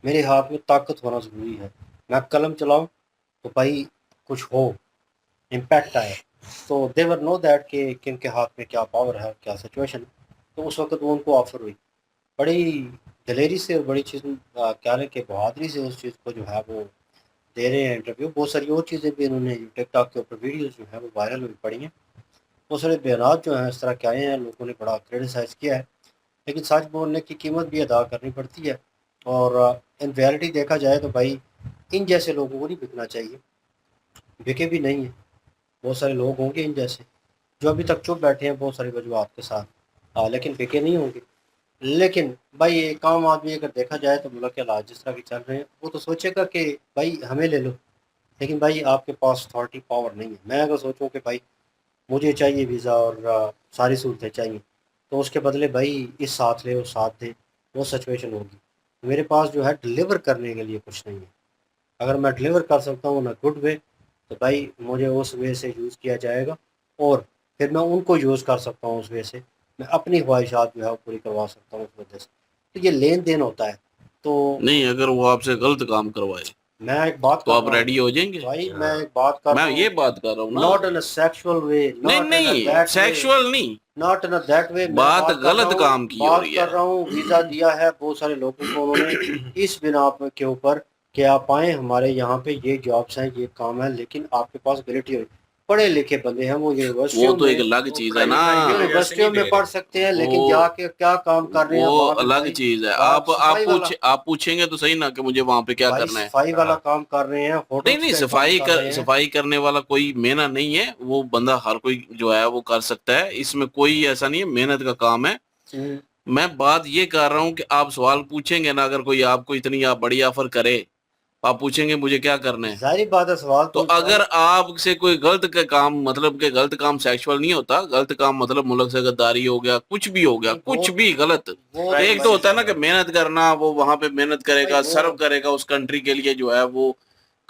मेरे हाथ में ताकत होना ज़रूरी है। मैं कलम चलाऊं तो भाई कुछ हो, इम्पैक्ट आए। तो देवर नो दैट कि किन के हाथ में क्या पावर है, क्या सिचुएशन। तो उस वक्त वो उनको ऑफर हुई, बड़ी दलेरी से और बड़ी चीज़ क्या है कि बहादुरी से उस चीज़ को जो है वो दे रहे हैं इंटरव्यू। बहुत सारी और चीज़ें भी इन्होंने टिकटॉक के ऊपर वीडियोस जो है वो वायरल हुई पड़ी हैं। बहुत सारे बयान जो हैं इस तरह के आए हैं, लोगों ने बड़ा क्रिटिसाइज़ किया है, लेकिन सच बोलने की कीमत भी अदा करनी पड़ती है। और इन रियलिटी देखा जाए तो भाई इन जैसे लोगों को नहीं बिकना चाहिए, बिके भी नहीं है। बहुत सारे लोग होंगे इन जैसे जो अभी तक चुप बैठे हैं बहुत सारी वजूहत के साथ, लेकिन बिके नहीं होंगे। लेकिन भाई एक आम आदमी अगर देखा जाए तो मुल्क के हालात जिस तरह के चल रहे हैं, वो तो सोचेगा कि भाई हमें ले लो, लेकिन भाई आपके पास अथॉरिटी पावर नहीं है। मैं अगर सोचूं कि भाई मुझे चाहिए वीज़ा और सारी सहूलतें चाहिए, तो उसके बदले भाई इस साथ ले, उस साथ दे, वो सिचुएशन होगी। मेरे पास जो है डिलीवर करने के लिए कुछ नहीं है। अगर मैं डिलीवर कर सकता हूँ ना गुड वे, तो भाई मुझे उस वे से यूज़ किया जाएगा, और फिर मैं उनको यूज़ कर सकता हूँ उस वे से, मैं अपनी ख्वाहिशात जो है वो पूरी करवा सकता हूँ उस वजह से। तो ये लेन देन होता है। तो नहीं, अगर वो आपसे गलत काम करवाए मैं एक बात तो कर आप रहा हूँ रेडी हो जाएंगे। भाई, मैं एक बात कर मैं रहा ये हूँ, बात कर रहा हूँ ना, नॉट इन अ सेक्सुअल वे, नहीं नॉट इन अ नहीं, दैट वे, सेक्सुअल नहीं, not in a that way. मैं बात बात कर रहा गलत हूँ, काम की हो बात रही कर है। रहा हूँ वीज़ा दिया है बहुत सारे लोगों को उन्होंने इस बिना के ऊपर कि आप आए हमारे यहाँ पे, ये जॉब्स हैं, ये काम है, लेकिन आपके पास एबिलिटी हो, पढ़े लिखे बंदे हैं, वो वो यूनिवर्सिटियों तो एक में अलग वो चीज है ना, प्राइवेट लाइन की वजह से यूनिवर्सिटियों नहीं में दे पढ़ रहे। सकते हैं, लेकिन वो जाके क्या काम कर रहे हैं वो वहाँ पे अलग भाई। चीज है। बात सफाई वाला, आप पूछेंगे तो सही ना कि मुझे वहां पे क्या भाई करना है। सफाई वाला काम कर रहे हैं, नहीं होटल्स नहीं, पे काम कर रहे हैं। सफाई करने वाला कोई मेहनत नहीं है, वो बंदा हर कोई जो है वो कर सकता है, इसमें कोई ऐसा नहीं है, मेहनत का काम है। हम्म, मैं बात ये कर रहा हूँ कि आप सवाल पूछेंगे ना, अगर कोई आपको इतनी आप बड़ी ऑफर करे आप पूछेंगे मुझे क्या करना है। जाहिर बात है सवाल तो अगर आपसे कोई गलत का काम, मतलब कि गलत काम सेक्सुअल नहीं होता, गलत काम मतलब मुल्क से गद्दारी हो गया, कुछ भी हो गया, कुछ भी गलत। वो एक तो होता है ना कि मेहनत करना, वो वहां पे मेहनत करेगा, भाई सर्व करेगा उस कंट्री के लिए, जो है वो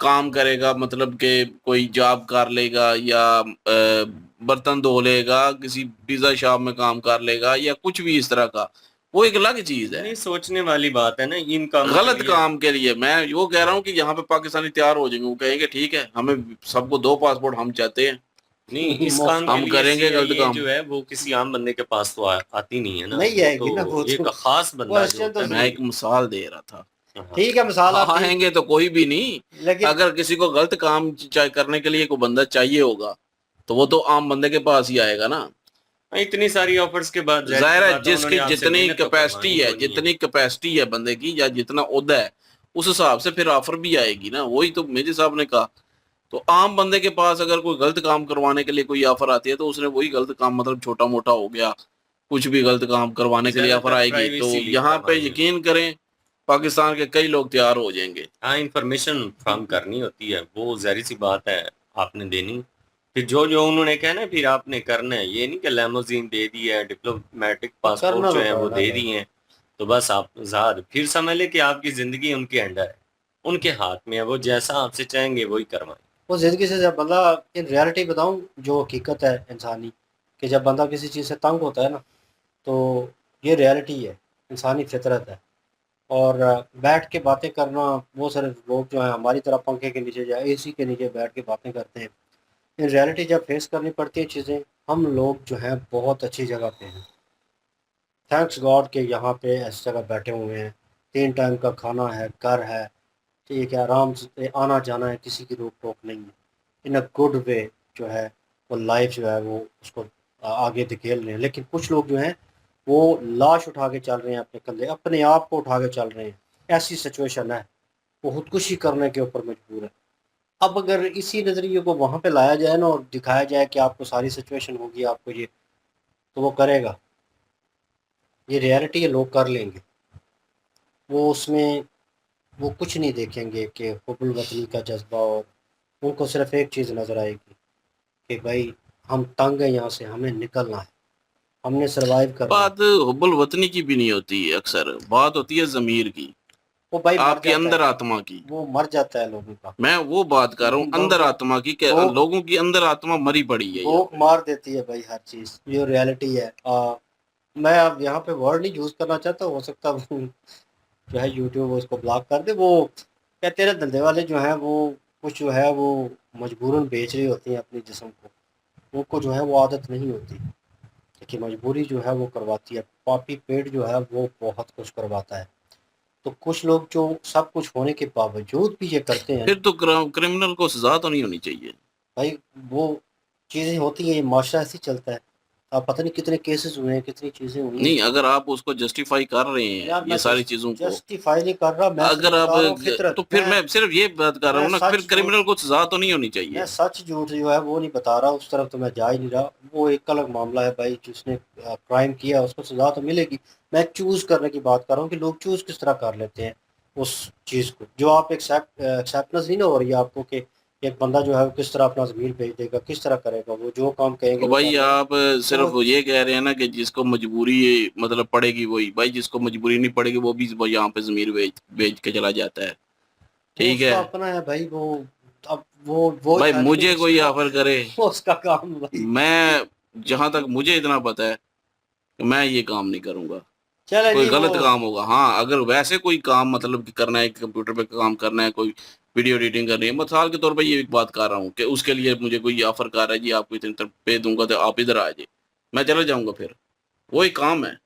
काम करेगा, मतलब कि कोई जॉब कर लेगा या बर्तन धो लेगा, किसी पिज्जा शॉप में काम कर लेगा या कुछ भी इस तरह का, वो एक अलग चीज है। नहीं, सोचने वाली बात है ना इन कामों के गलत लिए। काम के लिए मैं वो कह रहा हूँ कि यहाँ पे पाकिस्तानी तैयार हो जाएंगे, वो कहेंगे ठीक है हमें सबको 2 पासपोर्ट हम चाहते हैं, नहीं, इस काम के हम लिए करेंगे गलत CIA काम। जो है वो किसी आम बंदे के पास तो आती नहीं है ना, नहीं वो आएगी ना, तो वो एक तो खास बंदा जो क्वेश्चन तो होता है। मैं एक मिसाल दे रहा था। हाँ। ठीक है, मिसाल आप आएंगे तो कोई भी नहीं, लेकिन अगर किसी को गलत काम करने के लिए कोई बंदा चाहिए होगा तो वो तो आम बंदे के पास ही आएगा ना। इतनी सारी ऑफर्स के बाद जाहिर है जिसकी उन्होंने आपसे जितनी मेहनत तो कैपेसिटी करवानी है, होनी है। जितनी कैपेसिटी है बंदे की या जितना ओहदा है, उस हिसाब से फिर ऑफर भी आएगी ना। वही तो मेजर साहब ने कहा। तो आम बंदे के पास अगर कोई गलत काम करवाने के लिए कोई ऑफर आती है तो उसने वही गलत काम, मतलब छोटा मोटा हो गया, कुछ भी गलत काम करवाने के लिए ऑफर ज्यादातर आएगी तो प्राइवेसी लीक यहाँ पे करवानी है। यकीन करें पाकिस्तान के कई लोग तैयार हो जाएंगे। हाँ, इंफॉर्मेशन फार्म करनी होती है, वो जाहिर सी बात है आपने देनी। फिर जो जो उन्होंने कहना फिर आपने करना है। ये नहीं कि लेमोजीन दे दी है, डिप्लोमेटिक पासपोर्ट करना जो तो है वो पड़ना दे भाई। दी हैं, तो बस आप आजाद। फिर समझ ले कि आपकी जिंदगी उनके अंडर है, उनके हाथ में है, वो जैसा आपसे चाहेंगे वही करवाएं। वो ज़िंदगी से जब बंदा, इन रियलिटी बताऊं जो हकीकत है इंसानी, कि जब बंदा किसी चीज़ से तंग होता है ना, तो ये रियलिटी है, इंसानी फितरत है। और बैठ के बातें करना, वो सारे लोग जो हैं हमारी तरह पंखे के नीचे या AC के नीचे बैठ के बातें करते हैं। इन रियलिटी जब फेस करनी पड़ती है चीज़ें, हम लोग जो हैं बहुत अच्छी जगह पे हैं। थैंक्स गॉड के यहाँ पे ऐसी जगह बैठे हुए हैं, 3 टाइम का खाना है, घर है, ठीक है, आराम से आना जाना है, किसी की रोक टोक नहीं है। इन अ गुड वे जो है वो लाइफ जो है वो उसको आगे धकेल रहे हैं। लेकिन कुछ लोग जो हैं वो लाश उठा के चल रहे हैं अपने कंधे, अपने आप को उठा के चल रहे हैं। ऐसी सिचुएशन है, वो खुदकुशी करने के ऊपर मजबूर है। अब अगर इसी नज़रिए को वहाँ पे लाया जाए ना और दिखाया जाए कि आपको सारी सिचुएशन होगी, आपको ये, तो वो करेगा। ये रियलिटी है, लोग कर लेंगे। वो उसमें वो कुछ नहीं देखेंगे कि हुब्बुल वतनी का जज्बा, और उनको सिर्फ एक चीज़ नज़र आएगी कि भाई हम तंग हैं यहाँ से, हमें निकलना है, हमने सरवाइव करना है। बात हुब्बुल वतनी की भी नहीं होती, अक्सर बात होती है जमीर की, वो भाई मर आपकी जाता अंदर है, आत्मा की। वो मर जाता है लोगों का। मैं वो बात कर रहा हूँ अंदर आत्मा की, कि वो लोगों की अंदर आत्मा मरी पड़ी है यहाँ वो पे। मार देती है भाई हर चीज़, ये रियलिटी है। मैं अब यहाँ पे वर्ड नहीं यूज़ करना चाहता, हो सकता है वो जो है यूट्यूब उसको ब्लॉक कर दे। वो क्या, तेरे धंधे वाले जो हैं वो कुछ जो है वो मजबूरन बेच रही होती हैं अपने जिस्म को, उनको जो है वो आदत नहीं होती, लेकिन मजबूरी जो है वो करवाती है। पापी पेट जो है वो बहुत कुछ करवाता है। तो कुछ लोग जो सब कुछ होने के बावजूद भी ये करते हैं, फिर तो क्रिमिनल को सजा तो नहीं होनी चाहिए। भाई वो चीज़ें होती हैं, ये माशरा ऐसे ही चलता है। आप पता नहीं कितने केसेस हुए हैं, कितनी चीज़ें हुई हैं। नहीं, अगर आप उसको जस्टिफाई कर रहे यार हैं मैं ये सारी चीजों को, जस्टिफाई नहीं कर रहा, मैं सिर्फ अगर आप बता रहा हूँ फितरत। तो फिर मैं सिर्फ ये बात कर रहा हूँ ना, मैं फिर सच क्रिमिनल को सजा तो नहीं होनी मैं चाहिए। सच झूठ जो है वो नहीं बता रहा, उस तरफ तो मैं जा ही नहीं रहा। वो एक अलग मामला है भाई, जिसने क्राइम किया उसको सजा तो मिलेगी। मैं चूज करने की बात कर रहा हूँ कि लोग चूज किस तरह कर लेते हैं उस चीज़ को, जो आप एक्सेप्टेंस नहीं ना हो रही है आपको कि एक बंदा जो है वो किस तरह अपना ज़मीर भेज देगा, किस तरह करेगा, वो जो काम कहेंगे तो वो भाई कर लेगा। आप सिर्फ वो ये कह रहे हैं ना कि जिसको मजबूरी मतलब पड़ेगी वही, भाई जिसको मजबूरी नहीं पड़ेगी वो भी यहाँ पे जमीर बेच बेच के चला जाता है। ठीक उसका है अपना है भाई। वो अब वो भाई, शायद मुझे कोई वो ऑफर करे, वो उसका काम भाई। मैं जहां तक मुझे इतना पता है कि मैं ये काम नहीं करूंगा। चले कोई जी वो गलत काम होगा, हाँ अगर वैसे कोई काम मतलब कि करना है, कंप्यूटर पे काम करना है, कोई वीडियो एडिटिंग करनी है, मिसाल के तौर पे ये एक बात कर रहा हूँ कि उसके लिए मुझे कोई ऑफर कर रहा है जी आपको इतने तक पे दूंगा तो आप इधर आ जाइए, मैं चला जाऊंगा। फिर वो एक काम है,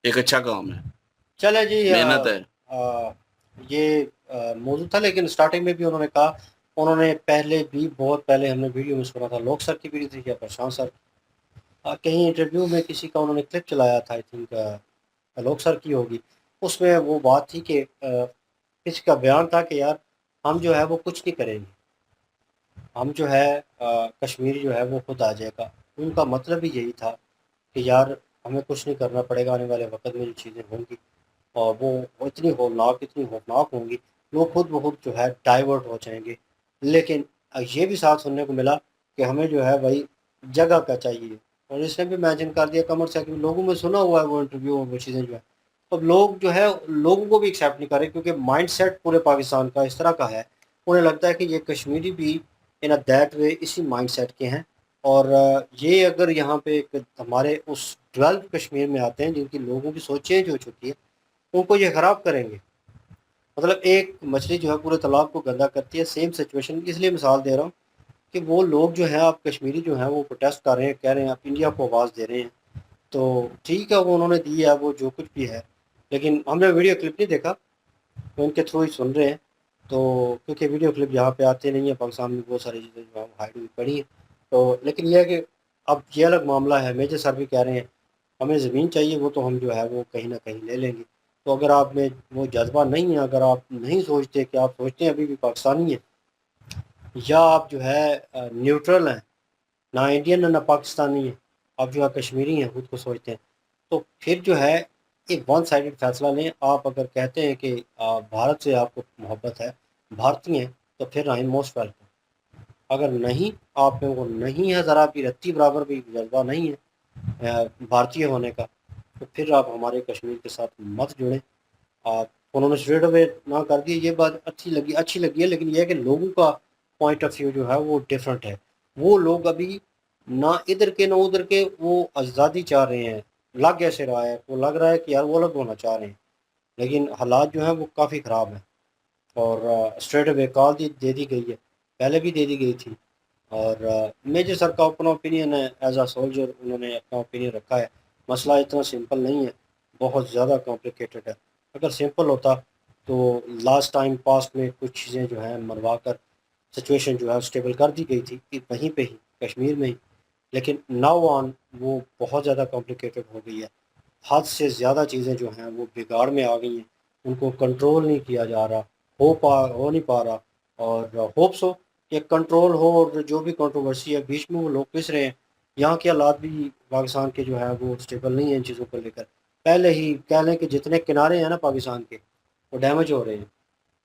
एक अच्छा काम है, चले जी। मेहनत है। ये मौजूद था, लेकिन स्टार्टिंग में भी उन्होंने कहा, उन्होंने पहले भी बहुत पहले हमने वीडियो में सुना था, लोक सर की वीडियो थी या प्रशांत सर, कहीं इंटरव्यू में किसी का उन्होंने क्लिप चलाया था, आई थिंक लोक सर की होगी। उसमें वो बात थी कि किसी का बयान था कि यार हम जो है वो कुछ नहीं करेंगे, हम जो है कश्मीर जो है वो खुद आ जाएगा। उनका मतलब भी यही था कि यार हमें कुछ नहीं करना पड़ेगा, आने वाले वक्त में जो चीज़ें होंगी और वो इतनी होलनाक, इतनी खौफनाक होंगी, लोग खुद ब खुद जो है डाइवर्ट हो जाएंगे। लेकिन ये भी साथ सुनने को मिला कि हमें जो है भाई जगह का चाहिए, और इसने भी मेंशन कर दिया कमर से कि लोगों में सुना हुआ है वो इंटरव्यू और वो चीज़ें जो है। अब लोग जो है लोगों को भी एक्सेप्ट नहीं कर रहे, क्योंकि माइंडसेट पूरे पाकिस्तान का इस तरह का है, उन्हें लगता है कि ये कश्मीरी भी इन अ दैट वे इसी माइंडसेट के हैं। और ये अगर यहाँ पे हमारे उस 12 कश्मीर में आते हैं जिनकी लोगों की सोच चेंज हो चुकी है, उनको ये ख़राब करेंगे। मतलब एक मछली जो है पूरे तालाब को गंदा करती है। सेम सिचुएशन इसलिए मिसाल दे रहा हूँ कि वो लोग जो हैं, आप कश्मीरी जो हैं वो प्रोटेस्ट कर रहे हैं, कह रहे हैं आप इंडिया को आवाज़ दे रहे हैं, तो ठीक है वो उन्होंने दी है वो जो कुछ भी है, लेकिन हमने वीडियो क्लिप नहीं देखा, तो उनके थ्रू ही सुन रहे हैं। तो क्योंकि वीडियो क्लिप यहाँ पे आते नहीं है, पाकिस्तान में बहुत सारी चीज़ें जो है हाइड हुई पड़ी हैं। तो लेकिन यह है कि अब ये अलग मामला है। मेजर सर भी कह रहे हैं हमें ज़मीन चाहिए, वो तो हम जो है वो कहीं ना कहीं ले लेंगे। तो अगर आप में वो जज्बा नहीं है, अगर आप नहीं सोचते कि आप सोचते हैं अभी भी पाकिस्तानी है, या आप जो है न्यूट्रल हैं, ना इंडियन है ना पाकिस्तानी है, आप जो है कश्मीरी हैं, खुद को सोचते हैं, तो फिर जो है एक वन साइडेड फैसला लें। आप अगर कहते हैं कि भारत से आपको मोहब्बत है, भारतीय हैं, तो फिर आई मोस्ट वेलकम। अगर नहीं, आप में वो नहीं है, ज़रा भी रत्ती बराबर भी जज्बा नहीं है भारतीय होने का, तो फिर आप हमारे कश्मीर के साथ मत जुड़ें। आप उन्होंने स्ट्रेट अवे ना कर दिया, ये बात अच्छी लगी है, लेकिन यह है कि लोगों का पॉइंट ऑफ व्यू जो है वो डिफरेंट है। वो लोग अभी ना इधर के ना उधर के, वो आज़ादी चाह रहे हैं। लग ऐसे रहा है, वो लग रहा है कि यार वो अलग होना चाह रहे हैं, लेकिन हालात जो हैं वो काफ़ी ख़राब हैं। और स्ट्रेट अवे कॉल दे दी गई है, पहले भी दे दी गई थी। और मेजर सर का अपना ओपिनियन है, एज आ सोल्जर उन्होंने अपना ओपिनियन रखा है। मसला इतना सिंपल नहीं है, बहुत ज़्यादा कॉम्प्लिकेटेड है। अगर सिंपल होता तो लास्ट टाइम पास्ट में कुछ चीज़ें जो हैं मनवा कर सिचुएशन जो है स्टेबल कर दी गई थी कि वहीं पे ही कश्मीर में ही। लेकिन नाउ ऑन वो बहुत ज़्यादा कॉम्प्लिकेटेड हो गई है, हद से ज़्यादा चीज़ें जो हैं वो बिगाड़ में आ गई हैं, उनको कंट्रोल नहीं किया जा रहा, हो नहीं पा रहा। और होप्स हो कि कंट्रोल हो, और जो भी कंट्रोवर्सी है बीच में वो लोग पिस रहे हैं। यहाँ के हालात भी पाकिस्तान के जो है वो स्टेबल नहीं है इन चीज़ों को लेकर। पहले ही कह लें कि जितने किनारे हैं ना पाकिस्तान के, वो डैमेज हो रहे हैं।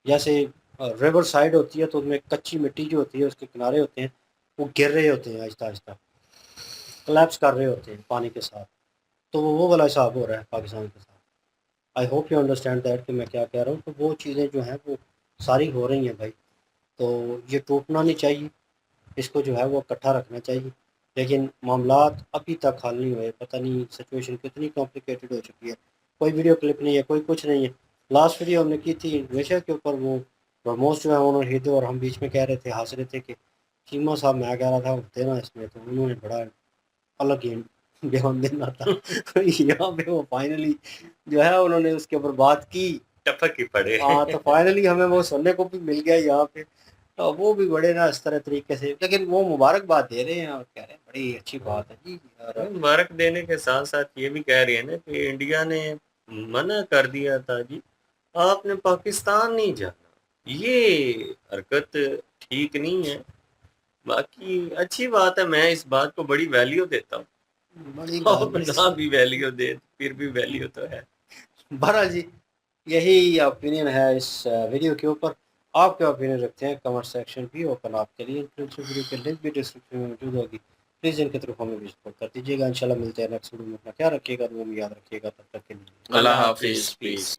जैसे रिवर साइड होती है तो उसमें कच्ची मिट्टी जो होती है उसके किनारे होते हैं, वो गिर रहे होते हैं, आहिस्ता आहिस्ता कोलैप्स कर रहे होते हैं पानी के साथ। तो वो वाला हिसाब हो रहा है पाकिस्तान के साथ। I hope you understand that कि मैं क्या कह रहा हूँ। तो वो चीज़ें जो हैं वो सारी हो रही हैं भाई, तो ये टूटना नहीं चाहिए, इसको जो है वो इकट्ठा रखना चाहिए। लेकिन मामलात अभी तक हल नहीं हुए, पता नहीं सिचुएशन कितनी कॉम्प्लिकेटेड हो चुकी है। कोई वीडियो क्लिप नहीं है, कोई कुछ नहीं है। लास्ट वीडियो हमने की थी इंडोनेशिया के ऊपर, वो प्रमोस जो है उन्होंने हिट, और हम बीच में कह रहे थे, हंस रहे थे कि चीमा साहब मैं कह रहा था होते ना इसमें, तो उन्होंने बड़ा अलग ही बयान देना था। यहाँ पे वो फाइनली जो है उन्होंने उसके ऊपर बात की, टपक ही पड़े। हाँ, तो फाइनली हमें वो सुनने को भी मिल गया यहाँ पे। तो वो भी बड़े ना इस तरह तरीके से, लेकिन वो मुबारकबाद दे रहे हैं और कह रहे हैं बड़ी अच्छी बात है जी। और मुबारक देने के साथ साथ ये भी कह रही है ना कि इंडिया ने मना कर दिया था जी, आपने पाकिस्तान नहीं जाना। ये हरकत ठीक नहीं है। बाकी अच्छी बात है, मैं इस बात को बड़ी वैल्यू देता हूँ। बड़ी और ना भी वैल्यू दे फिर भी वैल्यू तो है। बहरहाल जी, यही ओपिनियन है इस वीडियो के ऊपर। आप क्या ओपिनियन रखते हैं? कमेंट सेक्शन भी ओपन आपके लिए। वीडियो की लिंक भी डिस्क्रिप्शन में मौजूद होगी, प्लीज़ इनके थ्रू हमें भी सपोर्ट कर दीजिएगा। इंशाल्लाह मिलते हैं नेक्स्ट वीडियो में। अपना ख्याल रखिएगा, वो याद रखिएगा। तब तक के लिए अल्लाह हाफिज, प्लीज।